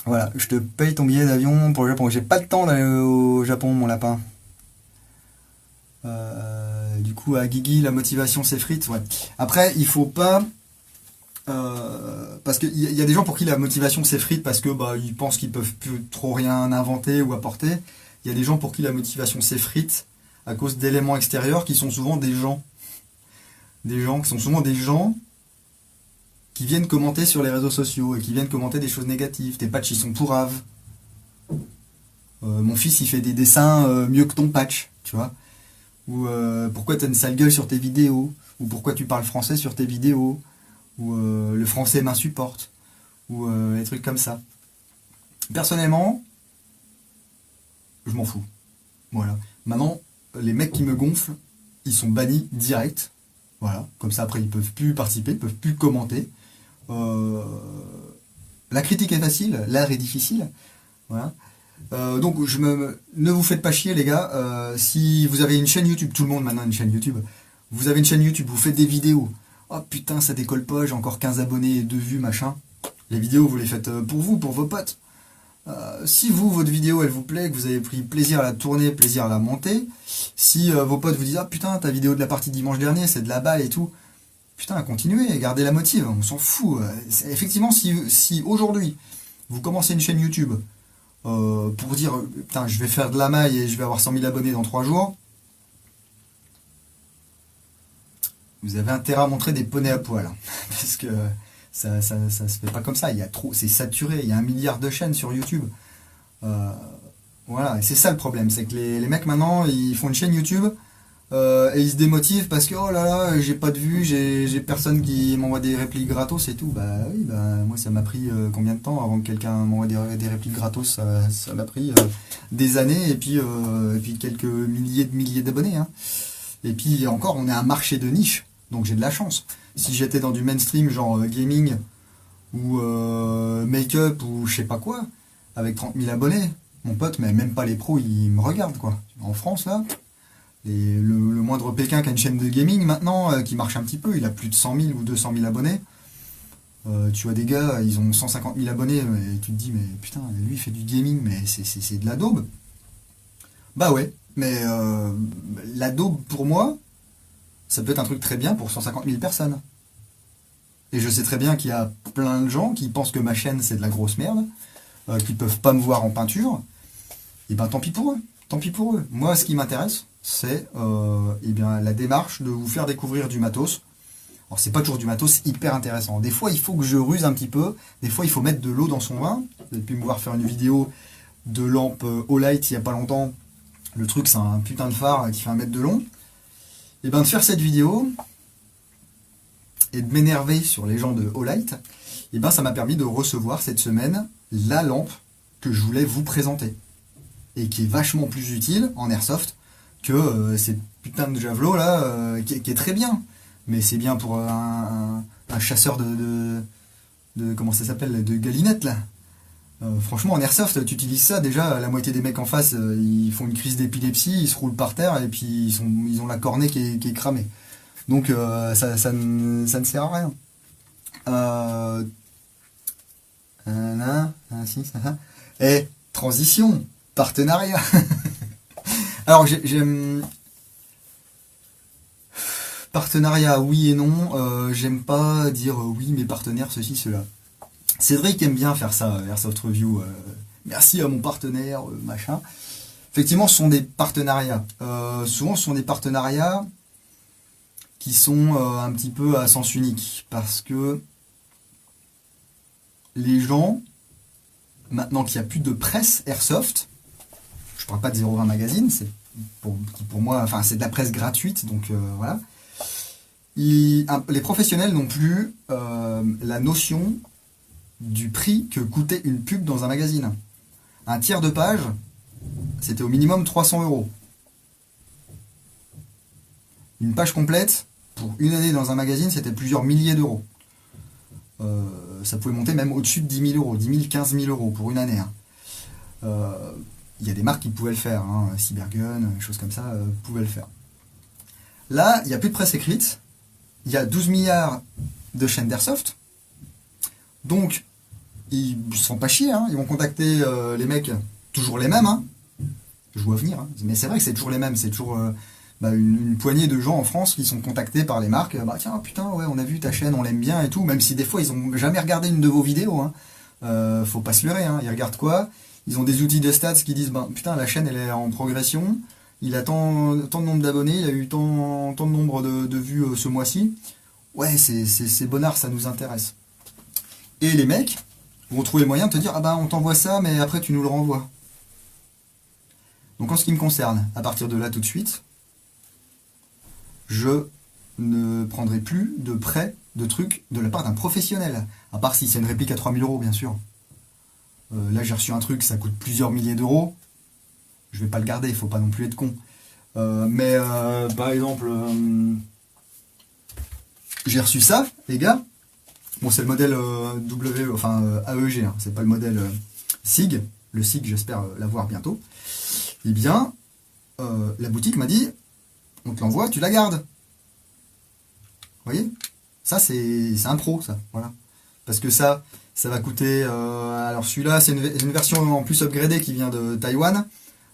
voilà, je te paye ton billet d'avion pour le Japon. J'ai pas le temps d'aller au Japon, mon lapin. Du coup, à Guigui, la motivation s'effrite. Ouais. Après, il faut pas... parce qu'il y a des gens pour qui la motivation s'effrite parce que ils pensent qu'ils peuvent plus trop rien inventer ou apporter. Il y a des gens pour qui la motivation s'effrite à cause d'éléments extérieurs qui sont souvent des gens. Des gens qui sont souvent des gens qui viennent commenter sur les réseaux sociaux et qui viennent commenter des choses négatives. Tes patchs, ils sont pourraves. Mon fils, il fait des dessins mieux que ton patch, tu vois. Ou pourquoi t'as une sale gueule sur tes vidéos. Ou pourquoi tu parles français sur tes vidéos. Ou le français m'insupporte. Ou des trucs comme ça. Personnellement, je m'en fous. Voilà. Maintenant, les mecs qui me gonflent, ils sont bannis direct. Voilà. Comme ça, après, ils peuvent plus participer, ils peuvent plus commenter. La critique est facile, l'art est difficile. Voilà. Donc ne vous faites pas chier, les gars. Si vous avez une chaîne YouTube, tout le monde maintenant a une chaîne YouTube. Vous avez une chaîne YouTube, vous faites des vidéos. Oh putain, ça décolle pas, j'ai encore 15 abonnés et 2 vues, machin. Les vidéos, vous les faites pour vous, pour vos potes. Si votre vidéo, elle vous plaît, que vous avez pris plaisir à la tourner, plaisir à la monter, si vos potes vous disent « Ah putain, ta vidéo de la partie dimanche dernier, c'est de la balle et tout », putain, continuez, gardez la motive, on s'en fout. Effectivement, si aujourd'hui, vous commencez une chaîne YouTube pour dire « Putain, je vais faire de la maille et je vais avoir 100 000 abonnés dans 3 jours », vous avez intérêt à montrer des poneys à poil. Hein, parce que ça se fait pas comme ça. Il y a trop, c'est saturé. Il y a 1 milliard de chaînes sur YouTube. Voilà, et c'est ça le problème, c'est que les mecs maintenant, ils font une chaîne YouTube et ils se démotivent parce que oh là là, j'ai pas de vues, j'ai personne qui m'envoie des répliques gratos et tout. Bah oui, bah moi ça m'a pris combien de temps avant que quelqu'un m'envoie des répliques gratos, ça m'a pris des années et puis quelques milliers d'abonnés, hein. Et puis encore, on est un marché de niche, donc j'ai de la chance. Si j'étais dans du mainstream genre gaming ou make-up ou je sais pas quoi, avec 30 000 abonnés, mon pote, mais même pas les pros, ils me regardent quoi. En France là, le moindre Pékin qui a une chaîne de gaming maintenant, qui marche un petit peu, il a plus de 100 000 ou 200 000 abonnés. Tu vois des gars, ils ont 150 000 abonnés, et tu te dis, mais putain, lui il fait du gaming, mais c'est de la daube. Bah ouais, mais la daube pour moi, ça peut être un truc très bien pour 150 000 personnes. Et je sais très bien qu'il y a plein de gens qui pensent que ma chaîne c'est de la grosse merde, qui peuvent pas me voir en peinture. Et ben tant pis pour eux, tant pis pour eux. Moi ce qui m'intéresse, c'est eh bien, la démarche de vous faire découvrir du matos. Alors c'est pas toujours du matos hyper intéressant. Des fois il faut que je ruse un petit peu, des fois il faut mettre de l'eau dans son vin. Vous avez pu me voir faire une vidéo de lampe Olight il y a pas longtemps. Le truc c'est un putain de phare qui fait 1 mètre de long. Et ben de faire cette vidéo et de m'énerver sur les gens de Olight, et ben ça m'a permis de recevoir cette semaine la lampe que je voulais vous présenter. Et qui est vachement plus utile en airsoft que cette putain de javelot là, qui est très bien. Mais c'est bien pour un chasseur de comment ça s'appelle, de galinette là. Franchement en airsoft tu utilises ça, déjà la moitié des mecs en face ils font une crise d'épilepsie, ils se roulent par terre et puis ils ont la cornée qui est cramée. Donc ça ne sert à rien. Et transition, partenariat. Alors j'aime partenariat oui et non. J'aime pas dire oui mes partenaires ceci cela. Cédric aime bien faire ça, Airsoft Review. Merci à mon partenaire, machin. Effectivement, ce sont des partenariats. Souvent, ce sont des partenariats qui sont un petit peu à sens unique. Parce que les gens, maintenant qu'il n'y a plus de presse Airsoft, je ne parle pas de 020 Magazine, c'est pour moi, enfin c'est de la presse gratuite, donc voilà. Les professionnels n'ont plus la notion du prix que coûtait une pub dans un magazine. Un tiers de page, c'était au minimum 300 €. Une page complète, pour une année dans un magazine, c'était plusieurs milliers d'euros. Ça pouvait monter même au-dessus de 10 000 €, 10 000, 15 000 € pour une année. Il y a des marques qui pouvaient le faire, hein, Cybergun, des choses comme ça, pouvaient le faire. Là, il n'y a plus de presse écrite, il y a 12 milliards de chaînes d'airsoft, donc ils se font pas chier, hein. Ils vont contacter les mecs, toujours les mêmes, hein. Je vois venir, hein. Mais c'est vrai que c'est toujours les mêmes, c'est toujours une poignée de gens en France qui sont contactés par les marques. Bah tiens, putain, ouais, on a vu ta chaîne, on l'aime bien et tout, même si des fois ils ont jamais regardé une de vos vidéos, hein. Faut pas se leurrer, hein. Ils regardent quoi? Ils ont des outils de stats qui disent putain, la chaîne elle est en progression, il a tant de nombre d'abonnés, il a eu tant de nombre de vues ce mois-ci. Ouais, c'est bonnard, ça nous intéresse. Et les mecs vont trouver le moyen de te dire on t'envoie ça, mais après tu nous le renvoies. Donc en ce qui me concerne, à partir de là tout de suite, je ne prendrai plus de prêt de trucs de la part d'un professionnel. À part si c'est une réplique à 3 000 €, bien sûr. Là j'ai reçu un truc, ça coûte plusieurs milliers d'euros. Je vais pas le garder, il faut pas non plus être con. Mais par exemple, j'ai reçu ça, les gars. Bon, c'est le modèle AEG, hein, c'est pas le modèle SIG. Le SIG, j'espère l'avoir bientôt. Eh bien, la boutique m'a dit, on te l'envoie, tu la gardes. Vous voyez? Ça, c'est un pro, ça. Voilà. Parce que ça va coûter... alors celui-là, c'est une version en plus upgradée qui vient de Taïwan.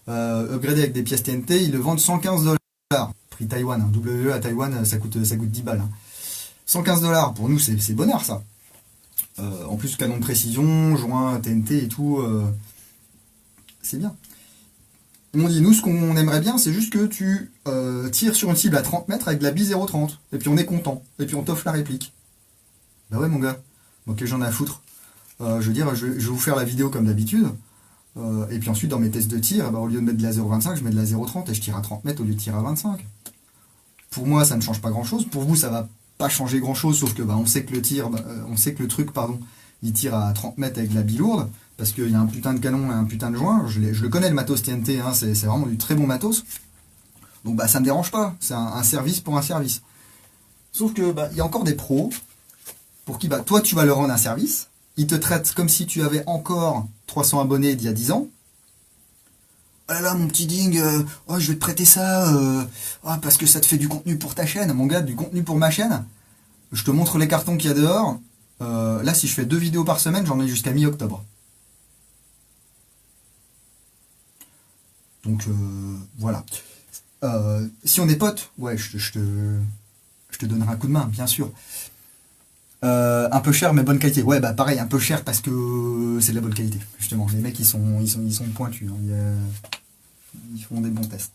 Upgradé avec des pièces TNT, ils le vendent 115 $. Prix Taïwan, hein. WE à Taïwan, ça coûte 10 balles. Hein. 115 $, pour nous, c'est bonheur, ça. En plus, canon de précision, joint TNT et tout, c'est bien. Ils m'ont dit, nous, ce qu'on aimerait bien, c'est juste que tu tires sur une cible à 30 mètres avec de la bise 0,30. Et puis on est content. Et puis on t'offre la réplique. Bah ouais, mon gars. Bon, que j'en ai à foutre. Je veux dire, je vais vous faire la vidéo comme d'habitude. Et puis ensuite, dans mes tests de tir, au lieu de mettre de la 0,25, je mets de la 0,30 et je tire à 30 mètres au lieu de tirer à 25. Pour moi, ça ne change pas grand-chose. Pour vous, ça va pas changer grand-chose, sauf que on sait que le truc, il tire à 30 mètres avec de la bilourde, parce qu'il y a un putain de canon et un putain de joint. Je le connais, le matos TNT, hein, c'est vraiment du très bon matos. Donc ça me dérange pas. C'est un service pour un service. Sauf que il y a encore des pros pour qui toi, tu vas leur rendre un service. Ils te traitent comme si tu avais encore 300 abonnés d'il y a 10 ans. Oh là là, mon petit ding, je vais te prêter ça, parce que ça te fait du contenu pour ta chaîne. Mon gars, du contenu pour ma chaîne. Je te montre les cartons qu'il y a dehors. Là, si je fais 2 vidéos par semaine, j'en ai jusqu'à mi-octobre. Donc, voilà. Si on est potes, ouais, je te donnerai un coup de main, bien sûr. Un peu cher mais bonne qualité. Ouais, pareil, un peu cher parce que c'est de la bonne qualité. Justement, les mecs ils sont pointus. Hein. Ils font des bons tests.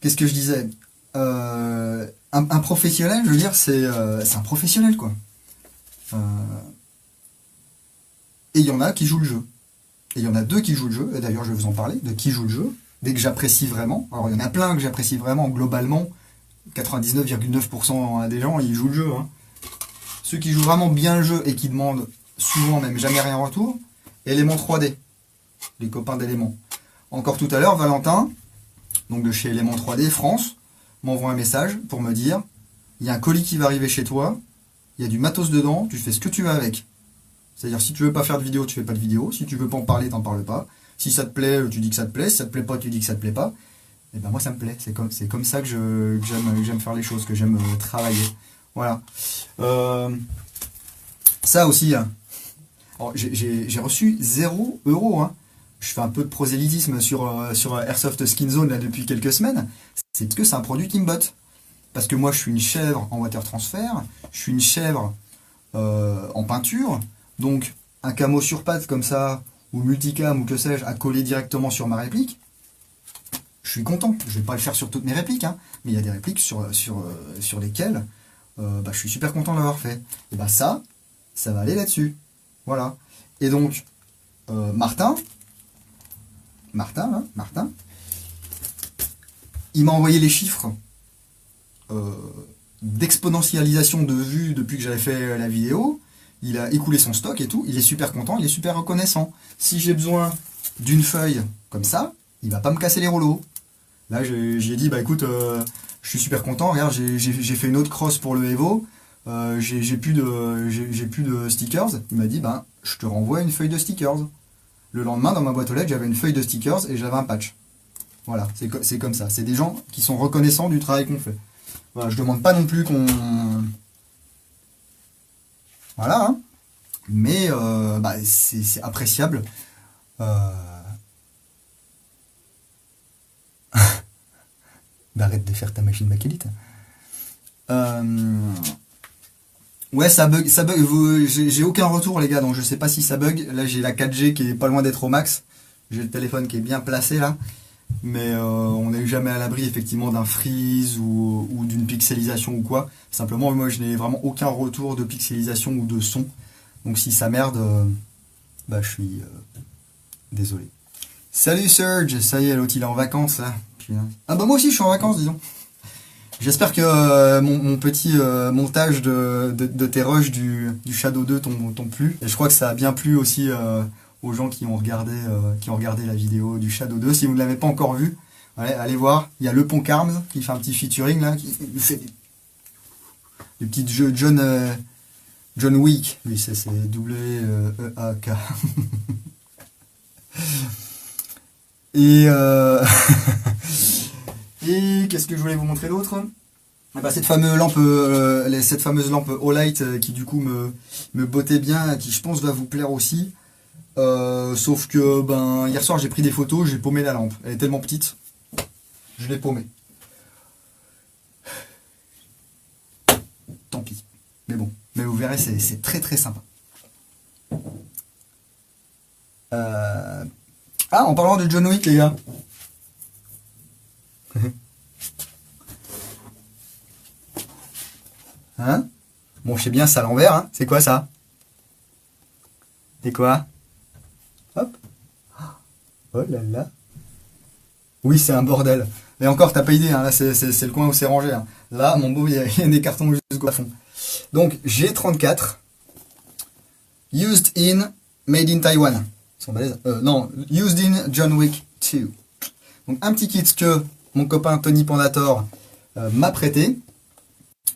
Qu'est-ce que je disais, un professionnel, je veux dire, c'est un professionnel quoi. Et il y en a qui jouent le jeu. Et il y en a 2 qui jouent le jeu. Et d'ailleurs, je vais vous en parler de qui joue le jeu. Dès que j'apprécie vraiment. Alors il y en a plein que j'apprécie vraiment globalement. 99,9% des gens, ils jouent le jeu. Hein. Ceux qui jouent vraiment bien le jeu et qui demandent souvent, même jamais rien en retour, Élément 3D, les copains d'Élément. Encore tout à l'heure, Valentin, donc de chez Élément 3D France, m'envoie un message pour me dire, il y a un colis qui va arriver chez toi, il y a du matos dedans, tu fais ce que tu veux avec. C'est-à-dire, si tu veux pas faire de vidéo, tu fais pas de vidéo. Si tu veux pas en parler, t'en parles pas. Si ça te plaît, tu dis que ça te plaît. Si ça te plaît pas, tu dis que ça te plaît pas. Et moi ça me plaît, c'est comme ça que j'aime faire les choses, que j'aime travailler. Voilà. Ça aussi, hein. J'ai reçu 0 €. Hein. Je fais un peu de prosélytisme sur Airsoft Skin Zone là, depuis quelques semaines. C'est parce que c'est un produit qui me botte. Parce que moi je suis une chèvre en water transfert, je suis une chèvre en peinture, donc un camo sur patte comme ça, ou multicam ou que sais-je, à coller directement sur ma réplique. Je suis content. Je vais pas le faire sur toutes mes répliques, hein, mais il y a des répliques sur lesquelles je suis super content de l'avoir fait. Et ça va aller là-dessus. Voilà. Et donc, Martin, il m'a envoyé les chiffres d'exponentialisation de vues depuis que j'avais fait la vidéo. Il a écoulé son stock et tout. Il est super content, il est super reconnaissant. Si j'ai besoin d'une feuille comme ça, il va pas me casser les rouleaux. Là, j'ai dit, écoute, je suis super content. Regarde, j'ai fait une autre cross pour le Evo. J'ai plus de stickers. Il m'a dit, je te renvoie une feuille de stickers. Le lendemain, dans ma boîte aux lettres, j'avais une feuille de stickers et j'avais un patch. Voilà, c'est comme ça. C'est des gens qui sont reconnaissants du travail qu'on fait. Voilà, je demande pas non plus qu'on... Voilà, hein. Mais c'est appréciable. Arrête de faire ta machine bakélite. Ouais, ça bug. J'ai aucun retour, les gars, donc je sais pas si ça bug. Là, j'ai la 4G qui est pas loin d'être au max. J'ai le téléphone qui est bien placé là. Mais on n'est jamais à l'abri effectivement d'un freeze ou d'une pixelisation ou quoi. Simplement, moi, je n'ai vraiment aucun retour de pixelisation ou de son. Donc si ça merde, je suis désolé. Salut Serge, ça y est, l'autre il est en vacances là. Ah moi aussi je suis en vacances, disons. J'espère que mon petit montage de tes rushs du Shadow 2 t'ont plu. Et je crois que ça a bien plu aussi aux gens qui ont regardé la vidéo du Shadow 2. Si vous ne l'avez pas encore vu, allez voir. Il y a Le Pont Carms qui fait un petit featuring là, qui fait des petits jeux John Wick. Oui, c'est W-E-A-K. Et et qu'est-ce que je voulais vous montrer d'autre? Cette fameuse lampe Olight qui du coup me bottait bien, qui je pense va vous plaire aussi. Sauf que hier soir j'ai pris des photos, j'ai paumé la lampe. Elle est tellement petite, je l'ai paumée. Tant pis. Mais bon, mais vous verrez, c'est très très sympa. En parlant de John Wick, les gars. Hein? Bon, je sais bien, c'est à l'envers, hein. C'est quoi ça? Et quoi? Hop. Oh là là. Oui, c'est un bordel. Et encore, t'as pas idée, hein, là c'est le coin où c'est rangé, hein. Là, mon beau, il y a des cartons jusqu'au plafond. Donc, G34. Used in, made in Taiwan. Ils sont balèzes. Non, used in John Wick 2. Donc, un petit kit que mon copain Tony Pandator m'a prêté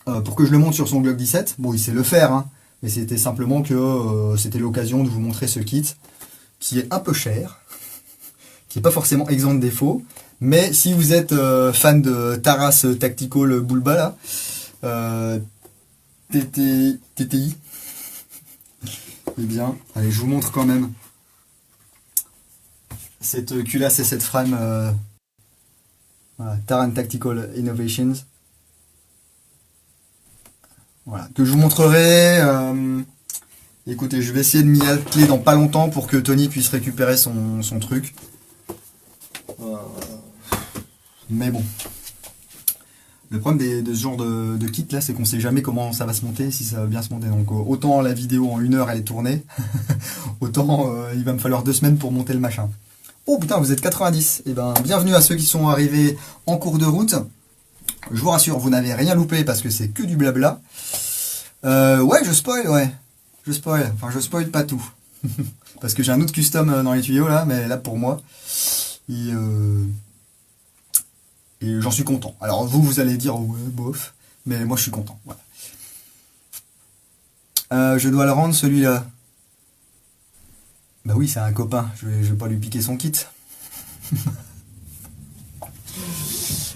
pour que je le monte sur son Glock 17. Bon, il sait le faire, hein, mais c'était simplement que c'était l'occasion de vous montrer ce kit qui est un peu cher, qui n'est pas forcément exempt de défauts. Mais si vous êtes fan de Taras Tactical Bulba, là, TTI, eh bien, allez, je vous montre quand même cette culasse et cette frame voilà, Taran Tactical Innovations. Voilà, que je vous montrerai. Écoutez, je vais essayer de m'y atteler dans pas longtemps pour que Tony puisse récupérer son truc. Mais bon. Le problème de ce genre de kit là, c'est qu'on sait jamais comment ça va se monter, si ça va bien se monter. Donc autant la vidéo en 1 heure elle est tournée, autant il va me falloir 2 semaines pour monter le machin. Oh putain, vous êtes 90. Eh ben, bienvenue à ceux qui sont arrivés en cours de route. Je vous rassure, vous n'avez rien loupé parce que c'est que du blabla. Ouais, je spoil, ouais. Je spoil. Enfin, je spoil pas tout. Parce que j'ai un autre custom dans les tuyaux là, mais là pour moi. Et j'en suis content. Alors vous allez dire, ouais, bof. Mais moi je suis content. Voilà. Je dois le rendre celui-là. Bah oui, c'est un copain. Je vais pas lui piquer son kit.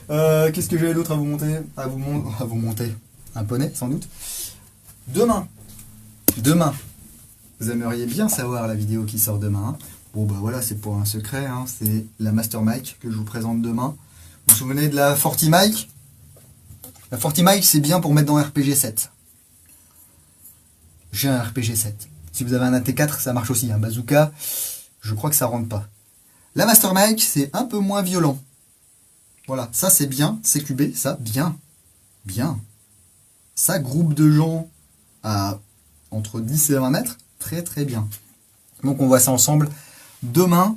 Qu'est-ce que j'avais d'autre à vous monter? À vous monter. Un poney, sans doute. Demain. Vous aimeriez bien savoir la vidéo qui sort demain. Hein. Bon bah voilà, c'est pour un secret. Hein. C'est la Master Mic que je vous présente demain. Vous vous souvenez de la FortiMic? La FortiMic, c'est bien pour mettre dans RPG 7. J'ai un RPG 7. Si vous avez un AT4, ça marche aussi. Un bazooka, je crois que ça rentre pas. La Master Mic, c'est un peu moins violent. Voilà, ça c'est bien. CQB, ça, bien. Bien. Ça, groupe de gens à entre 10 et 20 mètres, très très bien. Donc on voit ça ensemble demain.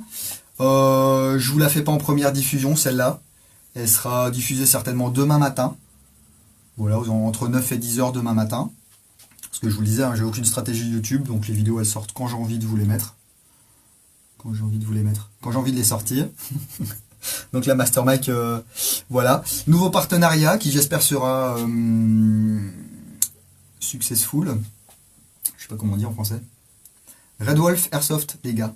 Je vous la fais pas en première diffusion, celle-là. Elle sera diffusée certainement demain matin. Voilà, entre 9 et 10 heures demain matin. Parce que je vous le disais, hein, j'ai aucune stratégie YouTube, donc les vidéos elles sortent quand j'ai envie de vous les mettre. Quand j'ai envie de les sortir. Donc la Master Mic, voilà. Nouveau partenariat qui j'espère sera successful. Je sais pas comment dire en français. Red Wolf Airsoft, les gars.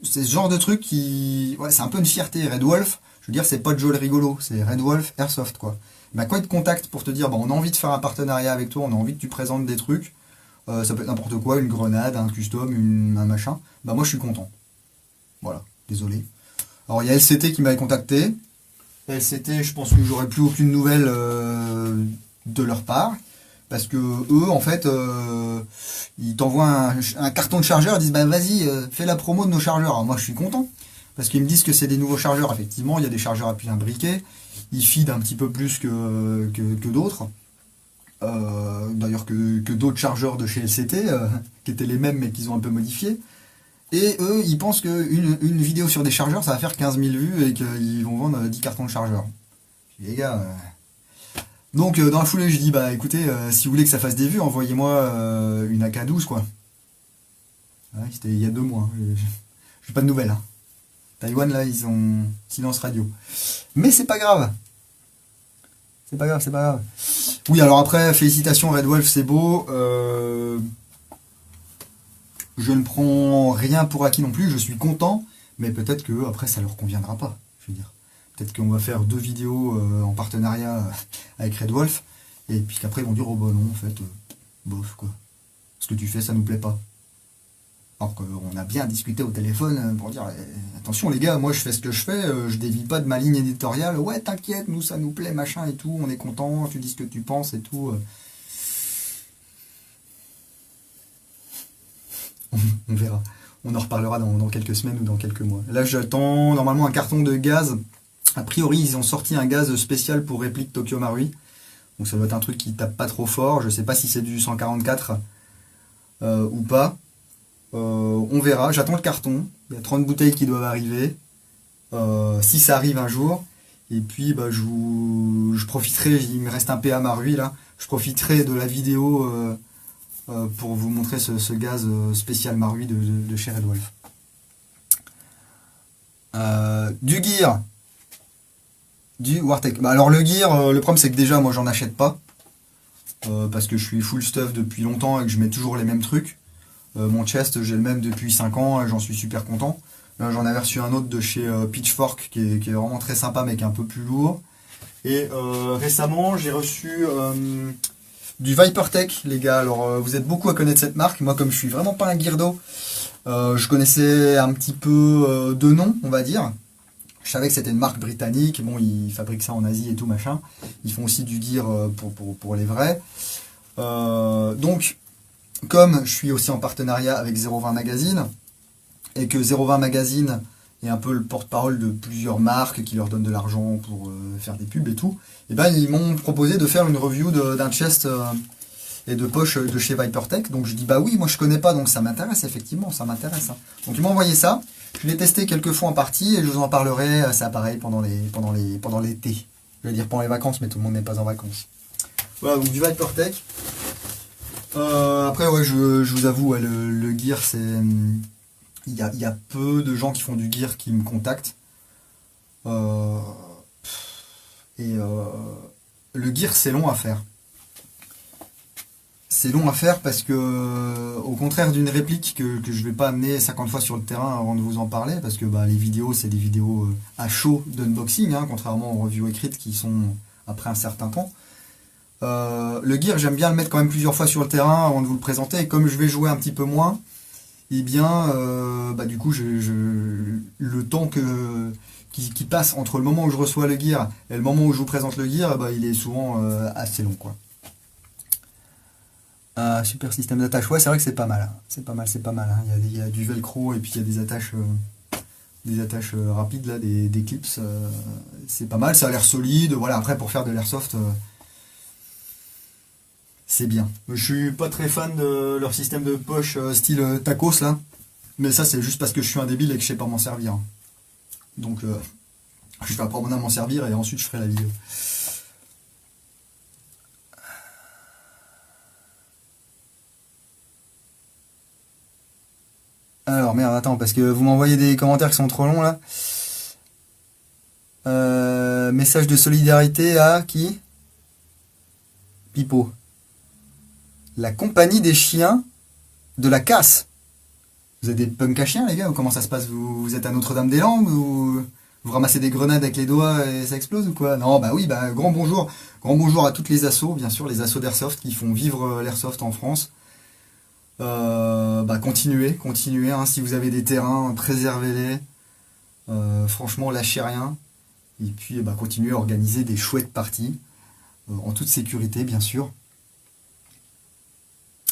C'est ce genre de truc qui... Ouais, c'est un peu une fierté. Red Wolf, je veux dire, c'est pas Joe le rigolo. C'est Red Wolf Airsoft, quoi. Bah, quand ils te contactent pour te dire, bon, on a envie de faire un partenariat avec toi, on a envie que tu présentes des trucs, ça peut être n'importe quoi, une grenade, un custom, un machin, bah moi je suis content. Voilà, désolé. Alors il y a LCT qui m'avait contacté. LCT, je pense que j'aurai plus aucune nouvelle de leur part. Parce que eux, en fait, ils t'envoient un carton de chargeur, ils disent bah vas-y, fais la promo de nos chargeurs. Alors moi je suis content. Parce qu'ils me disent que c'est des nouveaux chargeurs. Effectivement, il y a des chargeurs à pile imbriqués. Ils feed un petit peu plus que d'autres. D'ailleurs que d'autres chargeurs de chez LCT, qui étaient les mêmes mais qu'ils ont un peu modifiés. Et eux, ils pensent qu'une vidéo sur des chargeurs, ça va faire 15 000 vues et qu'ils vont vendre 10 cartons de chargeurs. Les gars... Donc dans la foulée, je dis, bah écoutez, si vous voulez que ça fasse des vues, envoyez-moi une AK-12, quoi. Ouais, c'était il y a 2 mois. Hein. J'ai pas de nouvelles. Hein. Taïwan, là, ils ont silence radio. Mais c'est pas grave. C'est pas grave. Oui, alors après, félicitations Red Wolf, c'est beau. Je ne prends rien pour acquis non plus, je suis content, mais peut-être que après ça leur conviendra pas. Je veux dire, peut-être qu'on va faire 2 vidéos en partenariat avec Red Wolf, et puis qu'après ils vont dire oh bah non en fait, bof quoi. Ce que tu fais ça nous plaît pas. Alors qu'on a bien discuté au téléphone pour dire attention les gars, moi je fais ce que je fais, je dévie pas de ma ligne éditoriale, ouais t'inquiète, nous ça nous plaît, machin et tout, on est content, tu dis ce que tu penses et tout. On verra. On en reparlera dans quelques semaines ou dans quelques mois. Là, j'attends normalement un carton de gaz. A priori, ils ont sorti un gaz spécial pour réplique Tokyo Marui. Donc ça doit être un truc qui tape pas trop fort. Je sais pas si c'est du 144 ou pas. On verra, j'attends le carton. Il y a 30 bouteilles qui doivent arriver. Si ça arrive un jour. Et puis bah, je profiterai, il me reste un PA Marui là. Je profiterai de la vidéo pour vous montrer ce gaz spécial Marui de chez Red Wolf. Du gear. Du Wartech. Bah, alors le gear, le problème c'est que déjà moi j'en achète pas. Parce que je suis full stuff depuis longtemps et que je mets toujours les mêmes trucs. Mon chest, j'ai le même depuis 5 ans et j'en suis super content. Là, j'en avais reçu un autre de chez Pitchfork qui est vraiment très sympa mais qui est un peu plus lourd. Et récemment, j'ai reçu du Vipertech, les gars. Alors, vous êtes beaucoup à connaître cette marque. Moi, comme je suis vraiment pas un geardo, je connaissais un petit peu de nom, on va dire. Je savais que c'était une marque britannique. Bon, ils fabriquent ça en Asie et tout, machin. Ils font aussi du gear pour les vrais. Donc, comme je suis aussi en partenariat avec 020 Magazine, et que 020 Magazine est un peu le porte-parole de plusieurs marques qui leur donnent de l'argent pour faire des pubs et tout, et ben ils m'ont proposé de faire une review d'un chest et de poche de chez Vipertech. Donc je dis bah oui, moi je connais pas, donc ça m'intéresse, effectivement, ça m'intéresse. Hein. Donc ils m'ont envoyé ça, je l'ai testé quelques fois en partie et je vous en parlerai, c'est pareil pendant l'été. Je vais dire pendant les vacances, mais tout le monde n'est pas en vacances. Voilà, donc du Vipertech. Après ouais, je vous avoue, ouais, le gear c'est... Il y a peu de gens qui font du gear qui me contactent. Le gear, c'est long à faire. C'est long à faire parce que, au contraire d'une réplique que je vais pas amener 50 fois sur le terrain avant de vous en parler, parce que bah, les vidéos, c'est des vidéos à chaud d'unboxing, hein, contrairement aux reviews écrites qui sont après un certain temps. Le gear, j'aime bien le mettre quand même plusieurs fois sur le terrain avant de vous le présenter. Et comme je vais jouer un petit peu moins, et bien, bah, du coup, le temps qui passe entre le moment où je reçois le gear et le moment où je vous présente le gear, bah, il est souvent assez long, quoi. Super système d'attache, ouais, c'est vrai que c'est pas mal. Hein. C'est pas mal, c'est pas mal. Hein. Il y a du velcro et puis il y a des attaches rapides, là, des clips. C'est pas mal, ça a l'air solide. Voilà, après, pour faire de l'airsoft, c'est bien. Je suis pas très fan de leur système de poche style tacos là, mais ça c'est juste parce que je suis un débile et que je sais pas m'en servir. Donc je vais apprendre à m'en servir et ensuite je ferai la vidéo. Alors merde, attends, parce que vous m'envoyez des commentaires qui sont trop longs là. Message de solidarité à qui? Pipo. La compagnie des chiens de la casse. Vous êtes des punks à chiens, les gars, ou comment ça se passe? Vous êtes à Notre-Dame-des-Landes, ou vous ramassez des grenades avec les doigts et ça explose ou quoi? Non, bah oui, bah grand bonjour à toutes les assos, bien sûr, les assos d'airsoft qui font vivre l'airsoft en France. Bah continuez, hein, si vous avez des terrains, préservez-les. Franchement, lâchez rien. Et puis, bah, continuez à organiser des chouettes parties, en toute sécurité, bien sûr.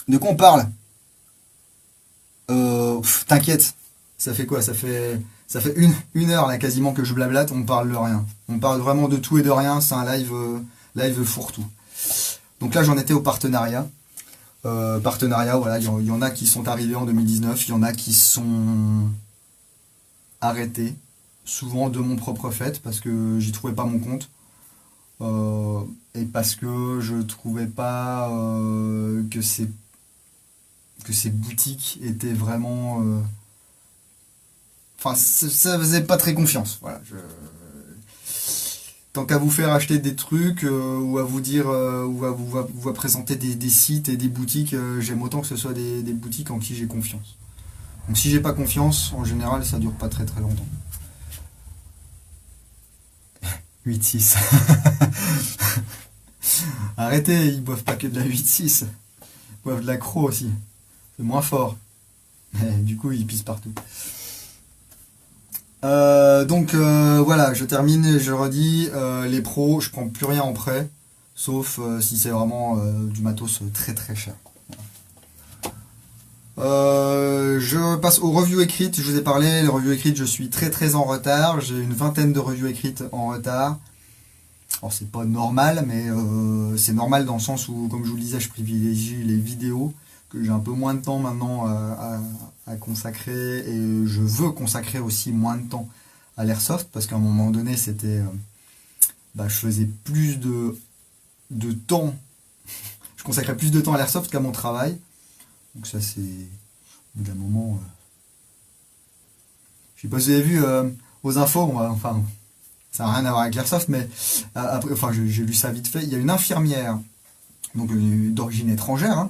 De quoi on parle? T'inquiète, ça fait quoi? Ça fait une heure là quasiment que je blablate, on parle de rien. On parle vraiment de tout et de rien, c'est un live fourre-tout. Donc là j'en étais au partenariat. Partenariat, voilà, il y en a qui sont arrivés en 2019, il y en a qui sont arrêtés, souvent de mon propre fait, parce que j'y trouvais pas mon compte. Et parce que je trouvais pas que ces boutiques étaient vraiment... Enfin, ça faisait pas très confiance. Voilà, tant qu'à vous faire acheter des trucs ou à vous dire ou à vous présenter des sites et des boutiques, j'aime autant que ce soit des boutiques en qui j'ai confiance. Donc si j'ai pas confiance, en général, ça dure pas très très longtemps. 8-6. Arrêtez, ils boivent pas que de la 8-6. Ils boivent de la Cro aussi. C'est moins fort. Mais du coup, ils pissent partout. Voilà, je termine, je redis, les pros, je prends plus rien en prêt, sauf si c'est vraiment du matos très très cher. Je passe aux reviews écrites, je vous ai parlé, les reviews écrites, je suis très très en retard, j'ai une vingtaine de reviews écrites en retard. Alors c'est pas normal, mais c'est normal dans le sens où, comme je vous le disais, je privilégie les vidéos. que j'ai un peu moins de temps maintenant à consacrer, et je veux consacrer aussi moins de temps à l'airsoft, parce qu'à un moment donné, c'était, je faisais plus de temps, je consacrais plus de temps à l'airsoft qu'à mon travail. Donc ça, c'est, au bout d'un moment, je sais pas si vous avez vu aux infos, enfin, ça n'a rien à voir avec l'airsoft, mais après, enfin, j'ai lu ça vite fait. Il y a une infirmière, donc d'origine étrangère,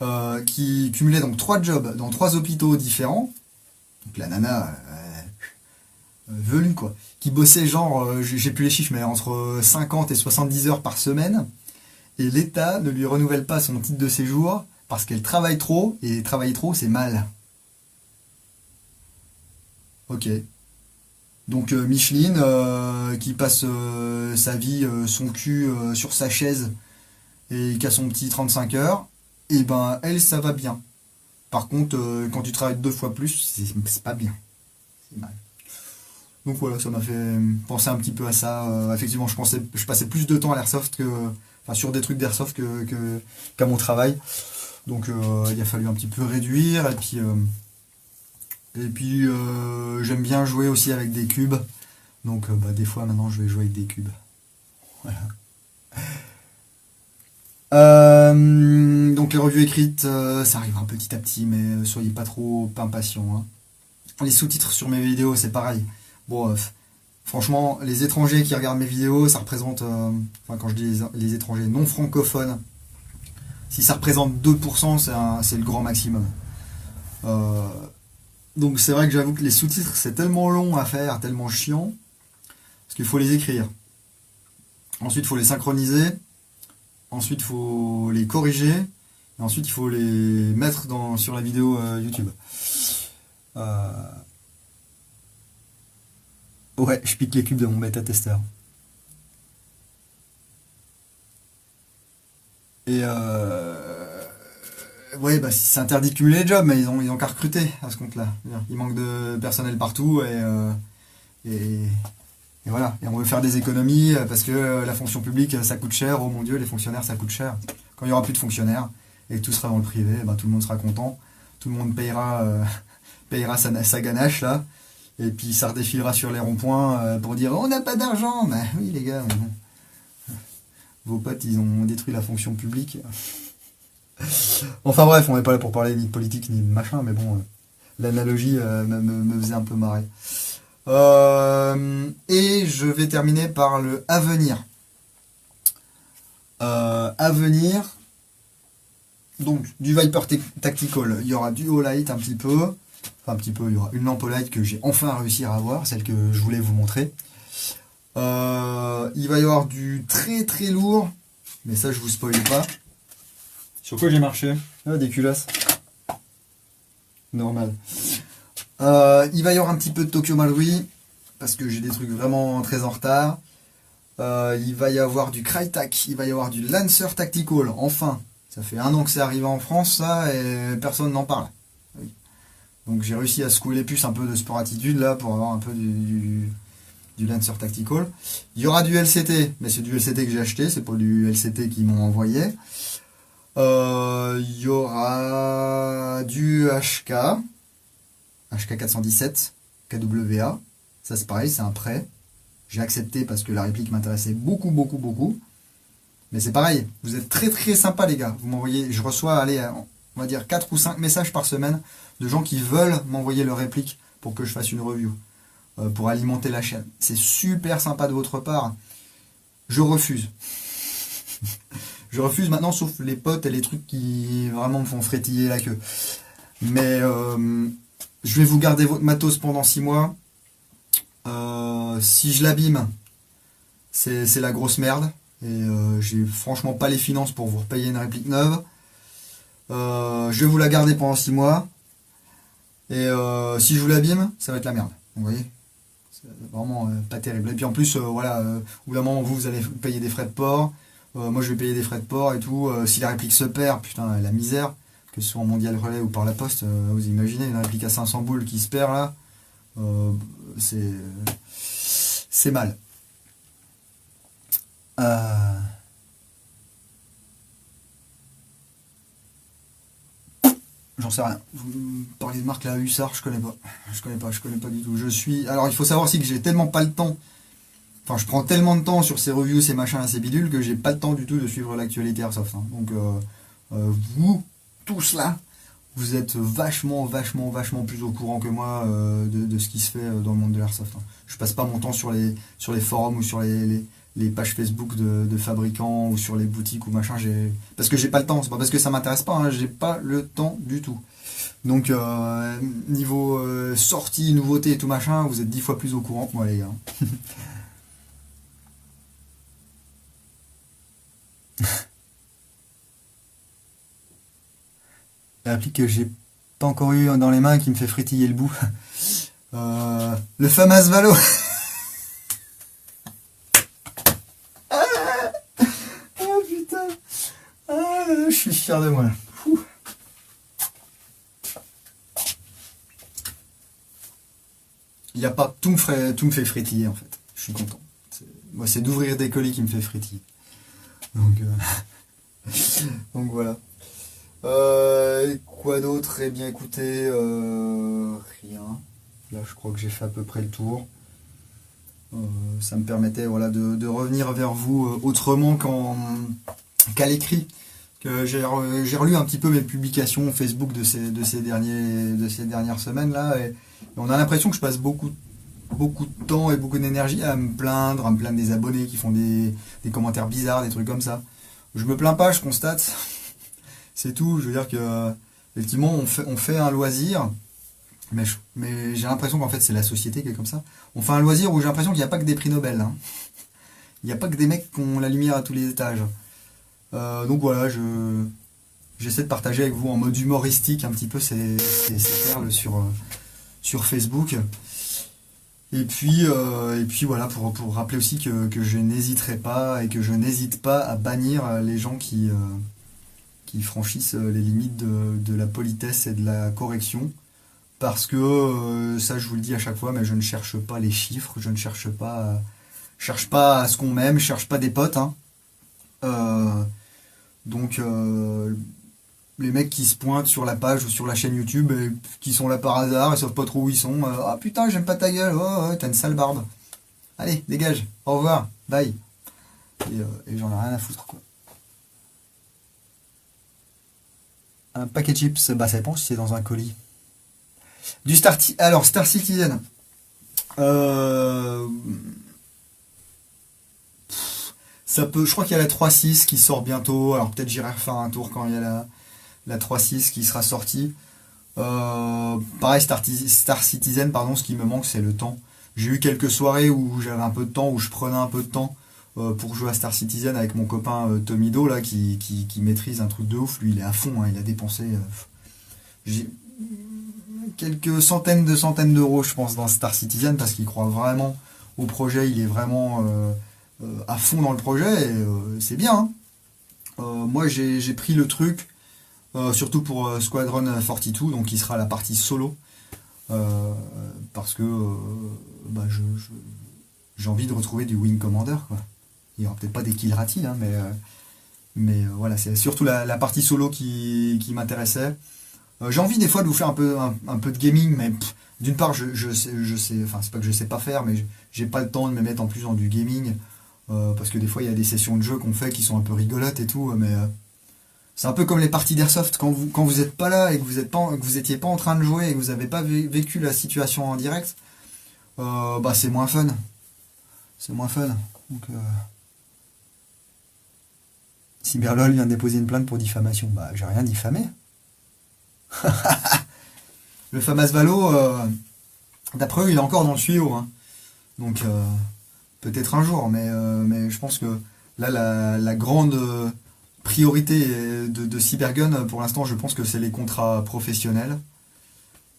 hein, qui cumulait donc 3 jobs dans 3 hôpitaux différents. Donc la nana, velue quoi, qui bossait genre, j'ai plus les chiffres, mais entre 50 et 70 heures par semaine. Et l'État ne lui renouvelle pas son titre de séjour parce qu'elle travaille trop, et travailler trop, c'est mal. Ok. Donc Micheline, qui passe sa vie, son cul sur sa chaise, et qui a son petit 35 heures, et ben elle, ça va bien. Par contre, quand tu travailles 2 fois plus, c'est pas bien. C'est mal. Donc voilà, ça m'a fait penser un petit peu à ça. Effectivement, je passais plus de temps à l'airsoft enfin, sur des trucs d'airsoft qu'à mon travail. Donc il a fallu un petit peu réduire. Et puis j'aime bien jouer aussi avec des cubes. Donc des fois maintenant je vais jouer avec des cubes. Voilà. Donc les revues écrites, ça arrivera petit à petit, mais soyez pas trop impatients, hein. Les sous-titres sur mes vidéos, c'est pareil. Bon, franchement, les étrangers qui regardent mes vidéos, ça représente, enfin quand je dis les étrangers non francophones, si ça représente 2%, c'est le grand maximum. Euh, donc c'est vrai que j'avoue que les sous-titres, c'est tellement long à faire, tellement chiant, parce qu'il faut les écrire. Ensuite, il faut les synchroniser. Ensuite, il faut les corriger. Et ensuite, il faut les mettre sur la vidéo YouTube. Euh, Ouais, je pique les cubes de mon bêta-testeur. Et ouais, c'est interdit de cumuler les jobs, mais ils ont qu'à recruter à ce compte-là. Il manque de personnel partout, et, et voilà. Et on veut faire des économies parce que la fonction publique, ça coûte cher. Oh mon Dieu, les fonctionnaires, ça coûte cher. Quand il n'y aura plus de fonctionnaires et que tout sera dans le privé, tout le monde sera content. Tout le monde payera sa ganache là. Et puis ça redéfilera sur les ronds-points pour dire on n'a pas d'argent. Mais oui les gars, mais bon. Vos potes ils ont détruit la fonction publique. Enfin bref, on n'est pas là pour parler ni de politique ni de machin, mais bon, l'analogie me faisait un peu marrer. Et je vais terminer par le avenir. Avenir, donc du Viper Tactical, il y aura du Olight un petit peu. Enfin un petit peu, il y aura une lampe Olight que j'ai enfin réussi à avoir, celle que je voulais vous montrer. Il va y avoir du très très lourd, mais ça je vous spoil pas. Sur quoi j'ai marché? Ah, des culasses. Normal. Il va y avoir un petit peu de Tokyo Marui, parce que j'ai des trucs vraiment très en retard. Il va y avoir du Crytek, il va y avoir du Lancer Tactical, enfin. Ça fait 1 an que c'est arrivé en France, ça, et personne n'en parle. Oui. Donc j'ai réussi à secouer les puces un peu de Sport Attitude, là, pour avoir un peu du Lancer Tactical. Il y aura du LCT, mais c'est du LCT que j'ai acheté, c'est pas du LCT qu'ils m'ont envoyé. Il y aura du HK 417, KWA. Ça c'est pareil, c'est un prêt. J'ai accepté parce que la réplique m'intéressait beaucoup, beaucoup, beaucoup. Mais c'est pareil, vous êtes très très sympa les gars. Vous m'envoyez, je reçois, allez, on va dire 4 ou 5 messages par semaine de gens qui veulent m'envoyer leur réplique pour que je fasse une review, pour alimenter la chaîne. C'est super sympa de votre part. Je refuse. Je refuse maintenant, sauf les potes et les trucs qui vraiment me font frétiller la queue. Mais je vais vous garder votre matos pendant 6 mois. Si je l'abîme, c'est la grosse merde. Et j'ai franchement pas les finances pour vous repayer une réplique neuve. Je vais vous la garder pendant 6 mois. Et si je vous l'abîme, ça va être la merde. Vous voyez? C'est vraiment pas terrible. Et puis en plus, voilà, au bout d'un moment, vous allez payer des frais de port. Moi, je vais payer des frais de port et tout. Si la réplique se perd, putain, la misère. Que ce soit en mondial relais ou par la poste, vous imaginez une réplique à 500 boules qui se perd là. C'est mal. J'en sais rien. Vous me parlez de marque la Hussard, je connais pas. Je connais pas du tout. Alors il faut savoir aussi que j'ai tellement pas le temps. Enfin, je prends tellement de temps sur ces reviews, ces machins, ces bidules, que j'ai pas le temps du tout de suivre l'actualité Airsoft, hein. Donc vous, tous là, vous êtes vachement plus au courant que moi de ce qui se fait dans le monde de l'Airsoft, hein. Je passe pas mon temps sur les forums ou sur les pages Facebook de fabricants ou sur les boutiques ou machin, parce que j'ai pas le temps, c'est pas parce que ça m'intéresse pas, hein, j'ai pas le temps du tout. Donc niveau sortie, nouveauté et tout machin, vous êtes 10 fois plus au courant que moi les gars. L'appli que j'ai pas encore eu dans les mains et qui me fait frétiller le bout. Le fameux Valo. Oh putain. Ah, je suis fier de moi. Il y a pas tout me fait frétiller en fait. Je suis content. Moi c'est d'ouvrir des colis qui me fait frétiller. Donc, donc voilà. Quoi d'autre? Eh bien écoutez, rien. Là je crois que j'ai fait à peu près le tour. Ça me permettait voilà, de revenir vers vous autrement qu'à l'écrit. J'ai relu un petit peu mes publications Facebook de ces dernières semaines là et on a l'impression que je passe beaucoup de temps et beaucoup d'énergie à me plaindre des abonnés qui font des commentaires bizarres, des trucs comme ça. Je me plains pas, je constate. C'est tout. Je veux dire que effectivement on fait un loisir, mais j'ai l'impression qu'en fait c'est la société qui est comme ça. On fait un loisir où j'ai l'impression qu'il n'y a pas que des prix Nobel, hein. Il n'y a pas que des mecs qui ont la lumière à tous les étages. Donc voilà, j'essaie de partager avec vous en mode humoristique un petit peu ces perles sur Facebook. Et puis voilà, pour rappeler aussi que je n'hésiterai pas et que je n'hésite pas à bannir les gens qui franchissent les limites de la politesse et de la correction. Parce que, ça je vous le dis à chaque fois, mais je ne cherche pas les chiffres, je ne cherche pas à ce qu'on m'aime, je cherche pas des potes, hein. Donc les mecs qui se pointent sur la page ou sur la chaîne YouTube et qui sont là par hasard, ils savent pas trop où ils sont. Ah putain, j'aime pas ta gueule, oh, t'as une sale barbe. Allez, dégage, au revoir, bye. Et j'en ai rien à foutre quoi. Un paquet de chips, bah ça dépend si c'est dans un colis. Alors Star Citizen. Ça peut, je crois qu'il y a la 3.6 qui sort bientôt. Alors peut-être j'irai refaire un tour quand il y a la 3.6 qui sera sortie. Pareil, Star Citizen, pardon, ce qui me manque, c'est le temps. J'ai eu quelques soirées où j'avais un peu de temps, où je prenais un peu de temps pour jouer à Star Citizen avec mon copain Tomido, là, qui maîtrise un truc de ouf. Lui, il est à fond, hein, il a dépensé quelques centaines d'euros, je pense, dans Star Citizen, parce qu'il croit vraiment au projet, il est vraiment à fond dans le projet, et c'est bien, hein. Moi, j'ai pris le truc, surtout pour Squadron 42, donc qui sera la partie solo, parce que bah, j'ai envie de retrouver du Wing Commander, quoi. Il n'y aura peut-être pas des kill ratis, hein, mais voilà, c'est surtout la partie solo qui m'intéressait. J'ai envie des fois de vous faire un peu de gaming, mais d'une part je sais, enfin c'est pas que je sais pas faire, mais j'ai pas le temps de me mettre en plus dans du gaming, parce que des fois il y a des sessions de jeu qu'on fait qui sont un peu rigolotes et tout, mais c'est un peu comme les parties d'airsoft, quand vous êtes pas là et que vous étiez pas en train de jouer et que vous avez pas vécu la situation en direct, bah c'est moins fun. C'est moins fun. Donc Cyberlol vient de déposer une plainte pour diffamation. Bah j'ai rien diffamé. Le fameux Valo, d'après eux, il est encore dans le tuyau, hein. Donc peut-être un jour, mais je pense que là la grande priorité de Cybergun pour l'instant, je pense que c'est les contrats professionnels,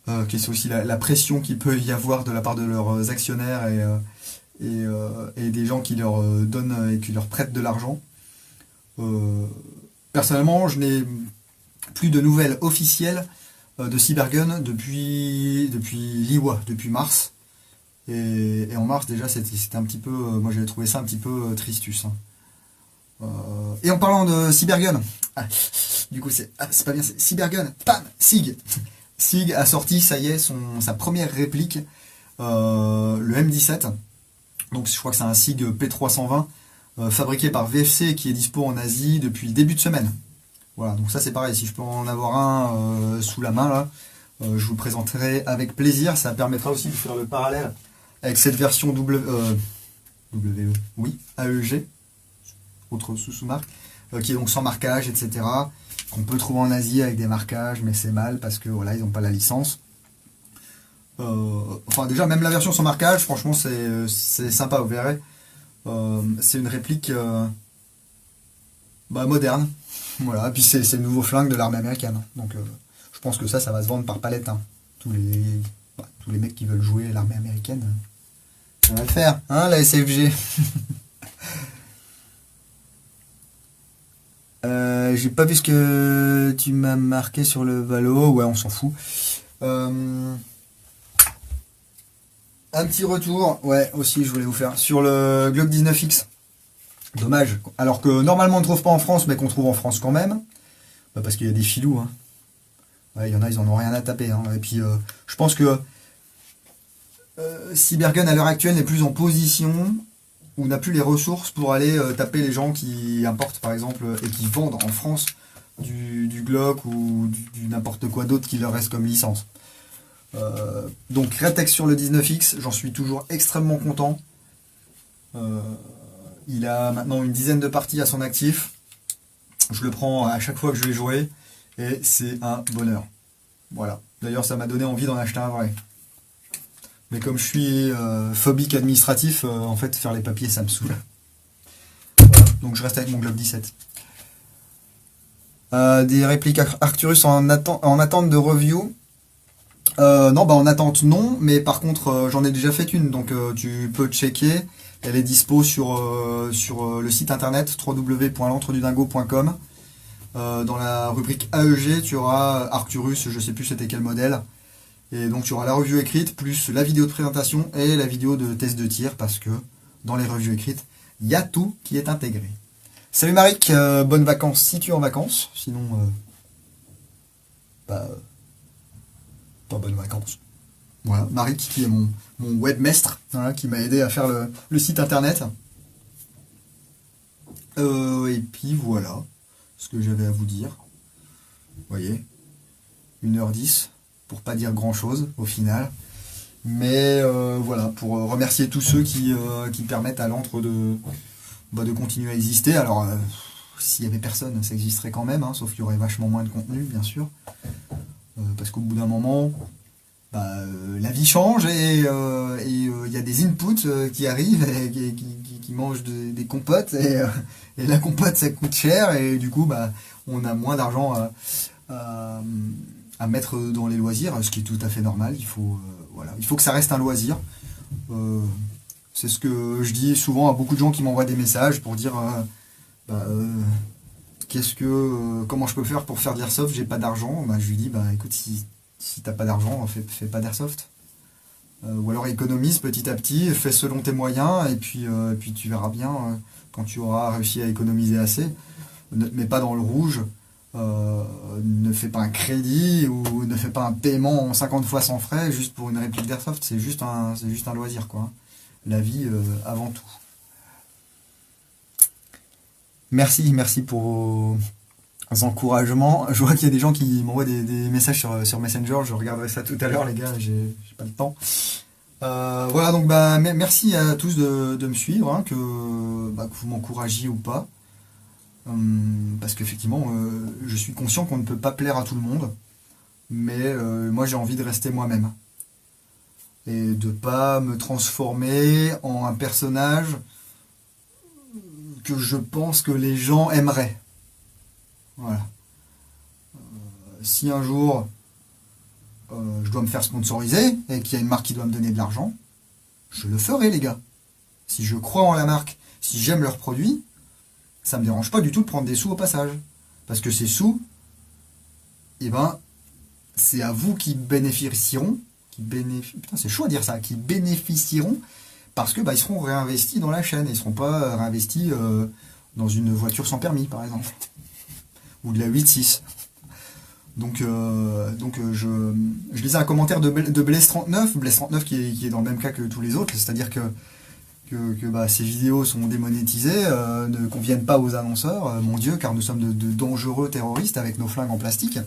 que c'est aussi la pression qu'il peut y avoir de la part de leurs actionnaires et des gens qui leur donnent et qui leur prêtent de l'argent. Personnellement, je n'ai plus de nouvelles officielles de Cybergun depuis l'IWA, depuis mars. Et en mars déjà c'était un petit peu, moi j'avais trouvé ça un petit peu tristus, hein. Et en parlant de Cybergun, Du coup, c'est pas bien, c'est Cybergun. Pam, SIG. SIG a sorti, ça y est, sa première réplique, le M17. Donc je crois que c'est un SIG P320 fabriqué par VFC qui est dispo en Asie depuis le début de semaine. Voilà, donc ça c'est pareil, si je peux en avoir un sous la main là, je vous le présenterai avec plaisir. Ça permettra aussi de faire le parallèle avec cette version WE, oui, AEG, autre sous-marque, qui est donc sans marquage, etc. Qu'on peut trouver en Asie avec des marquages, mais c'est mal parce que voilà, ils n'ont pas la licence. Enfin déjà, même la version sans marquage, franchement, c'est sympa, vous verrez. C'est une réplique moderne. Voilà, et puis c'est le nouveau flingue de l'armée américaine. Donc je pense que ça va se vendre par palette. Hein. Tous les mecs qui veulent jouer l'armée américaine, ça va le faire, hein, la SFG. J'ai pas vu ce que tu m'as marqué sur le Valo. Ouais, on s'en fout. Un petit retour, ouais, aussi, je voulais vous faire sur le Glock 19X. Dommage. Alors que normalement on ne trouve pas en France, mais qu'on trouve en France quand même. Parce qu'il y a des filous. Hein. Ouais, il y en a, ils en ont rien à taper. Hein. Et puis, je pense que Cybergun à l'heure actuelle n'est plus en position ou n'a plus les ressources pour aller taper les gens qui importent par exemple et qui vendent en France du Glock ou du n'importe quoi d'autre qui leur reste comme licence. Donc Retex sur le 19X, j'en suis toujours extrêmement content. Il a maintenant une dizaine de parties à son actif. Je le prends à chaque fois que je vais jouer et c'est un bonheur. Voilà. D'ailleurs ça m'a donné envie d'en acheter un vrai. Mais comme je suis phobique administratif, en fait faire les papiers ça me saoule. Voilà. Donc je reste avec mon Glock 17. Des répliques Arcturus en attente de review. Non, en attente non, mais par contre j'en ai déjà fait une, donc tu peux checker. Elle est dispo sur le site internet www.l'entredudingo.com. Dans la rubrique AEG, tu auras Arcturus, je sais plus c'était quel modèle. Et donc tu auras la review écrite, plus la vidéo de présentation et la vidéo de test de tir, parce que dans les revues écrites, il y a tout qui est intégré. Salut Maric, bonnes vacances si tu es en vacances, sinon pas bonnes vacances. Voilà, Maric qui est mon webmestre, voilà, qui m'a aidé à faire le site internet. Et puis voilà ce que j'avais à vous dire. Vous voyez, 1h10, pour pas dire grand chose au final. Mais voilà, pour remercier tous ceux qui permettent à l'antre de continuer à exister. Alors, s'il y avait personne, ça existerait quand même, hein, sauf qu'il y aurait vachement moins de contenu, bien sûr. Parce qu'au bout d'un moment, la vie change et y a des inputs qui arrivent et qui mangent des compotes et la compote ça coûte cher et du coup on a moins d'argent à mettre dans les loisirs, ce qui est tout à fait normal. Il faut que ça reste un loisir. C'est ce que je dis souvent à beaucoup de gens qui m'envoient des messages pour dire comment je peux faire pour faire de l'airsoft, j'ai pas d'argent. Je lui dis écoute, si t'as pas d'argent, fais pas d'airsoft. Ou alors économise petit à petit, fais selon tes moyens, et puis tu verras bien quand tu auras réussi à économiser assez. Ne te mets pas dans le rouge, ne fais pas un crédit ou ne fais pas un paiement 50 fois sans frais juste pour une réplique d'airsoft. C'est juste un loisir, quoi. La vie avant tout. Merci pour vos encouragements. Je vois qu'il y a des gens qui m'envoient des messages sur Messenger. Je regarderai ça tout à l'heure, les gars. J'ai pas le temps. Voilà, donc merci à tous de me suivre, hein, que vous m'encouragiez ou pas. Parce qu'effectivement, je suis conscient qu'on ne peut pas plaire à tout le monde. Mais moi, j'ai envie de rester moi-même. Et de pas me transformer en un personnage que je pense que les gens aimeraient. Voilà. Si un jour je dois me faire sponsoriser et qu'il y a une marque qui doit me donner de l'argent, je le ferai, les gars. Si je crois en la marque, si j'aime leurs produits, ça me dérange pas du tout de prendre des sous au passage. Parce que ces sous, c'est à vous qui bénéficieront, putain, c'est chaud à dire ça, qui bénéficieront parce que ils seront réinvestis dans la chaîne, ils ne seront pas réinvestis dans une voiture sans permis, par exemple. ou de la 8.6. Donc, je lisais un commentaire de Blaise39, Blaise39 qui est dans le même cas que tous les autres, c'est-à-dire que bah, ces vidéos sont démonétisées, ne conviennent pas aux annonceurs, mon Dieu, car nous sommes de dangereux terroristes avec nos flingues en plastique.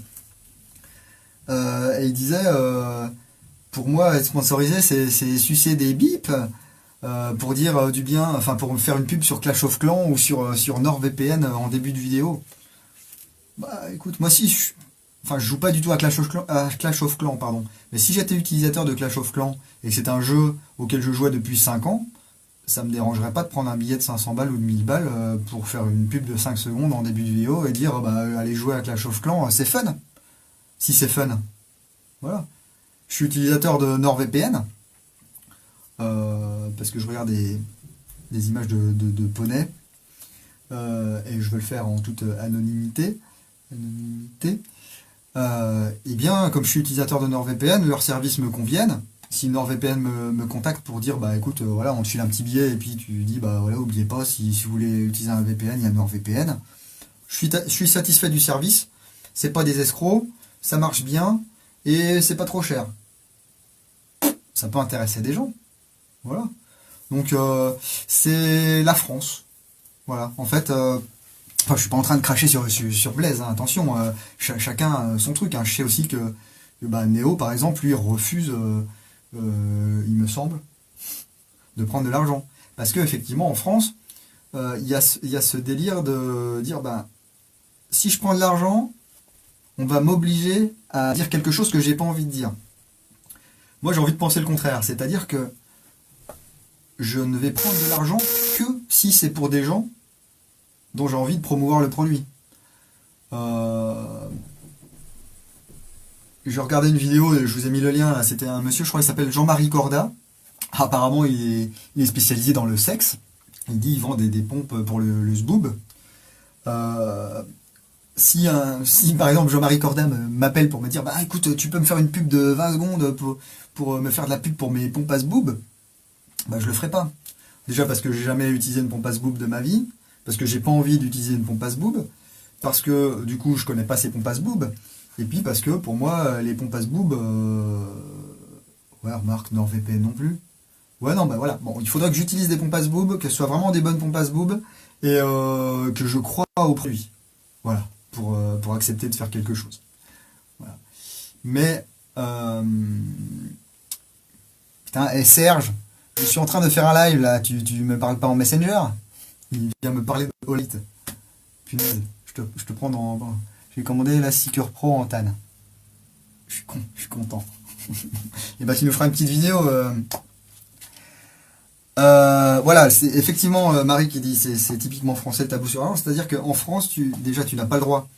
Et il disait, pour moi, être sponsorisé, c'est sucer des bips, pour dire du bien, enfin pour me faire une pub sur Clash of Clans ou sur NordVPN en début de vidéo. Bah écoute, moi si enfin je joue pas du tout à Clash of Clans, pardon. Mais si j'étais utilisateur de Clash of Clans et que c'est un jeu auquel je jouais depuis 5 ans, ça me dérangerait pas de prendre un billet de 500 balles ou de 1000 balles pour faire une pub de 5 secondes en début de vidéo et dire bah allez jouer à Clash of Clans, c'est fun. Si c'est fun. Voilà. Je suis utilisateur de NordVPN parce que je regarde des images de poney et je veux le faire en toute anonymité. Et bien, comme je suis utilisateur de NordVPN, leurs services me conviennent. Si NordVPN me contacte pour dire, bah écoute, voilà, on te file un petit billet et puis tu dis, bah voilà, oubliez pas, si vous voulez utiliser un VPN, il y a NordVPN. Je suis satisfait du service, c'est pas des escrocs, ça marche bien et c'est pas trop cher. Ça peut intéresser des gens. Voilà. Donc, c'est la France. Voilà. En fait, enfin, je suis pas en train de cracher sur Blaise, hein, attention, chacun son truc. Hein. Je sais aussi que bah, Néo, par exemple, lui refuse, il me semble, de prendre de l'argent. Parce que effectivement, en France, il y a ce délire de dire, bah, si je prends de l'argent, on va m'obliger à dire quelque chose que j'ai pas envie de dire. Moi, j'ai envie de penser le contraire, c'est-à-dire que je ne vais prendre de l'argent que si c'est pour des gens dont j'ai envie de promouvoir le produit. Je regardais une vidéo, je vous ai mis le lien, là, c'était un monsieur, je crois qu'il s'appelle Jean-Marie Corda. Apparemment, il est spécialisé dans le sexe. Il dit qu'il vend des pompes pour le zboob. Si par exemple Jean-Marie Corda m'appelle pour me dire bah écoute, tu peux me faire une pub de 20 secondes pour me faire de la pub pour mes pompes à zboob, bah je le ferai pas. Déjà parce que j'ai jamais utilisé une pompe à zboob de ma vie, parce que j'ai pas envie d'utiliser une pompe à zboob, parce que du coup je connais pas ces pompes à zboob, et puis parce que pour moi les pompes à zboob, ouais remarque NordVPN non plus. Ouais non bah voilà, bon il faudra que j'utilise des pompes à zboob, qu'elles soient vraiment des bonnes pompes à zboob, et que je crois au produit. Voilà, pour accepter de faire quelque chose. Voilà. Mais putain, et Serge, je suis en train de faire un live là, tu me parles pas en Messenger? Il vient me parler de Olite. Punaise, je te prends dans. J'ai commandé la Seeker Pro en TAN. Je suis content. Et bah tu nous feras une petite vidéo. Voilà, c'est effectivement Marie qui dit c'est typiquement français le tabou sur l'argent, c'est-à-dire qu'en France, déjà tu n'as pas le droit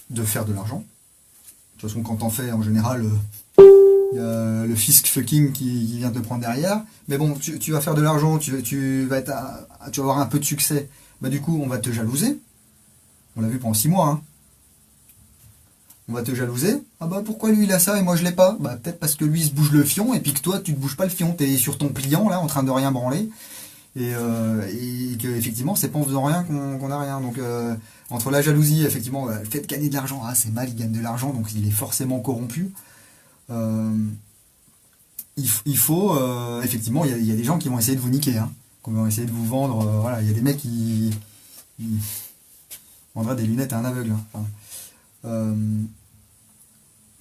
de faire de l'argent. De toute façon, quand t'en fais, en général, il y a le fisc fucking qui vient te prendre derrière. Mais bon, tu vas faire de l'argent, tu vas avoir un peu de succès. Bah du coup, on va te jalouser. On l'a vu pendant 6 mois. Hein. On va te jalouser. Ah bah pourquoi lui il a ça et moi je l'ai pas? Bah peut-être parce que lui il se bouge le fion et puis que toi tu te bouges pas le fion. T'es sur ton pliant là en train de rien branler. Et que effectivement c'est pas en faisant rien qu'on a rien. Donc entre la jalousie, effectivement, le fait de gagner de l'argent, ah c'est mal, il gagne de l'argent, donc il est forcément corrompu. Il faut effectivement, il y a des gens qui vont essayer de vous niquer, hein, qui vont essayer de vous vendre. Voilà, il y a des mecs qui vendraient des lunettes à un aveugle. Hein. Enfin,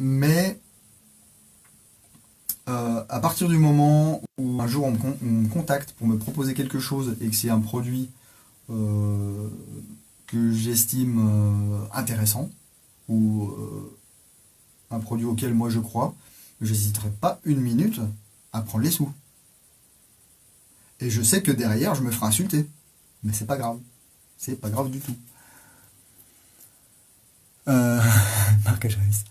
mais à partir du moment où un jour on me contacte pour me proposer quelque chose et que c'est un produit que j'estime intéressant ou un produit auquel moi je crois, j'hésiterai pas une minute à prendre les sous. Et je sais que derrière je me ferai insulter. Mais c'est pas grave. C'est pas grave du tout. Marquage Harris.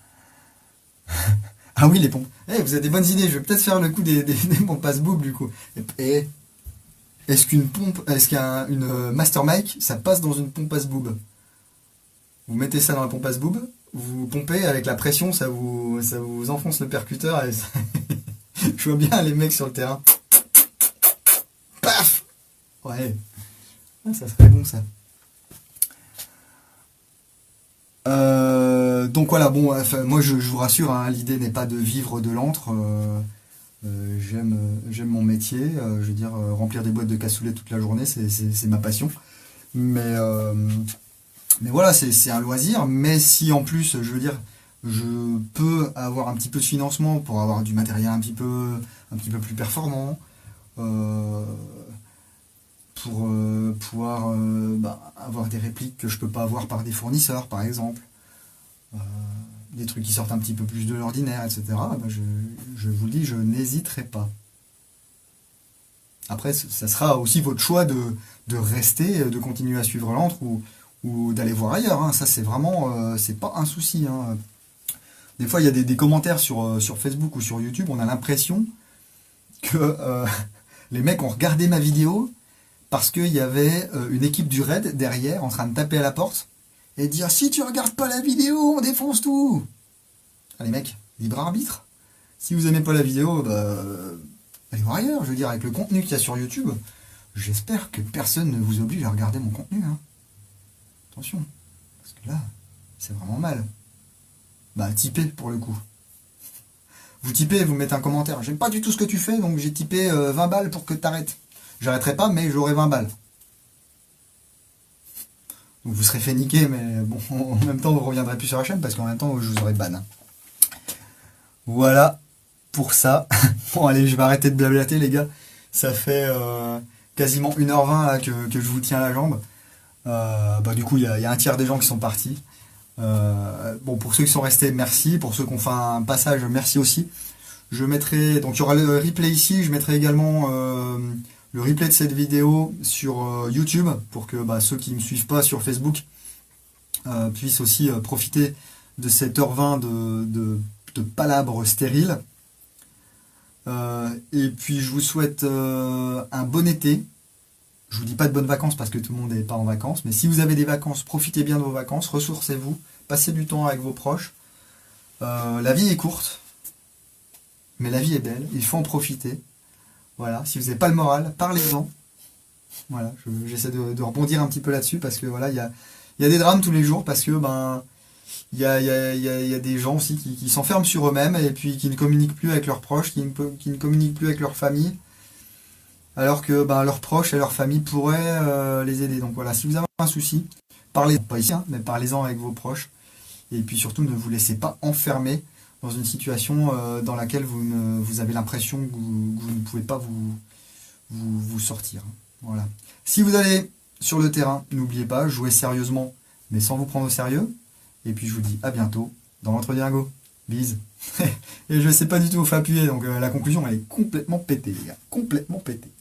Ah oui, les pompes. Eh, vous avez des bonnes idées. Je vais peut-être faire le coup des pompes à zboob du coup. Et est-ce qu'une Master Mic, ça passe dans une pompe à zboob? Vous mettez ça dans la pompe à zboob, vous pompez avec la pression, ça vous enfonce le percuteur. Et je vois bien les mecs sur le terrain. Paf. Ouais. Ah, ça serait bon ça. Donc voilà, bon, enfin, moi je vous rassure, hein, l'idée n'est pas de vivre de l'antre. J'aime mon métier. Je veux dire, remplir des boîtes de cassoulet toute la journée, c'est ma passion. Mais, euh, mais voilà, c'est un loisir. Mais si en plus, je veux dire, je peux avoir un petit peu de financement pour avoir du matériel un petit peu plus performant, euh, pour pouvoir avoir des répliques que je peux pas avoir par des fournisseurs, par exemple, euh, des trucs qui sortent un petit peu plus de l'ordinaire, etc. Je vous le dis, je n'hésiterai pas. Après, ça sera aussi votre choix de rester, de continuer à suivre l'antre ou d'aller voir ailleurs, hein. Ça, c'est vraiment, c'est pas un souci, hein. Des fois, il y a des commentaires sur Facebook ou sur YouTube, on a l'impression que les mecs ont regardé ma vidéo parce qu'il y avait une équipe du raid derrière en train de taper à la porte et dire si tu regardes pas la vidéo, on défonce tout. Allez mec, libre arbitre. Si vous aimez pas la vidéo, allez voir ailleurs. Je veux dire, avec le contenu qu'il y a sur YouTube, j'espère que personne ne vous oblige à regarder mon contenu, hein. Attention, parce que là, c'est vraiment mal. Bah, typez pour le coup. Vous typez, vous mettez un commentaire. J'aime pas du tout ce que tu fais, donc j'ai typé 20 balles pour que t'arrêtes. J'arrêterai pas, mais j'aurai 20 balles. Donc vous serez fait niquer, mais bon, en même temps, vous reviendrez plus sur la chaîne parce qu'en même temps, je vous aurai ban. Voilà pour ça. Bon, allez, je vais arrêter de blablater, les gars. Ça fait quasiment 1h20 là, que je vous tiens la jambe. Du coup, il y a un tiers des gens qui sont partis. Bon, pour ceux qui sont restés, merci. Pour ceux qui ont fait un passage, merci aussi. Je mettrai, donc il y aura le replay ici. Je mettrai également le replay de cette vidéo sur YouTube pour que ceux qui ne me suivent pas sur Facebook puissent aussi profiter de cette heure 20 de palabres stériles. Et puis je vous souhaite un bon été. Je vous dis pas de bonnes vacances parce que tout le monde n'est pas en vacances, mais si vous avez des vacances, profitez bien de vos vacances, ressourcez-vous, passez du temps avec vos proches. La vie est courte, mais la vie est belle, il faut en profiter. Voilà, si vous n'avez pas le moral, parlez-en. Voilà, j'essaie de rebondir un petit peu là-dessus parce que voilà, il y a des drames tous les jours parce que il y a des gens aussi qui s'enferment sur eux-mêmes et puis qui ne communiquent plus avec leurs proches, qui ne communiquent plus avec leur famille, alors que leurs proches et leur famille pourraient les aider. Donc voilà, si vous avez un souci, parlez, pas ici, hein, mais parlez-en avec vos proches. Et puis surtout, ne vous laissez pas enfermer dans une situation dans laquelle vous avez l'impression que vous ne pouvez pas vous sortir. Voilà. Si vous allez sur le terrain, n'oubliez pas, jouez sérieusement, mais sans vous prendre au sérieux. Et puis je vous dis à bientôt dans l'Entre Dingo. Bise. Et je ne sais pas du tout où faut appuyer, donc la conclusion elle est complètement pétée, les gars. Complètement pétée.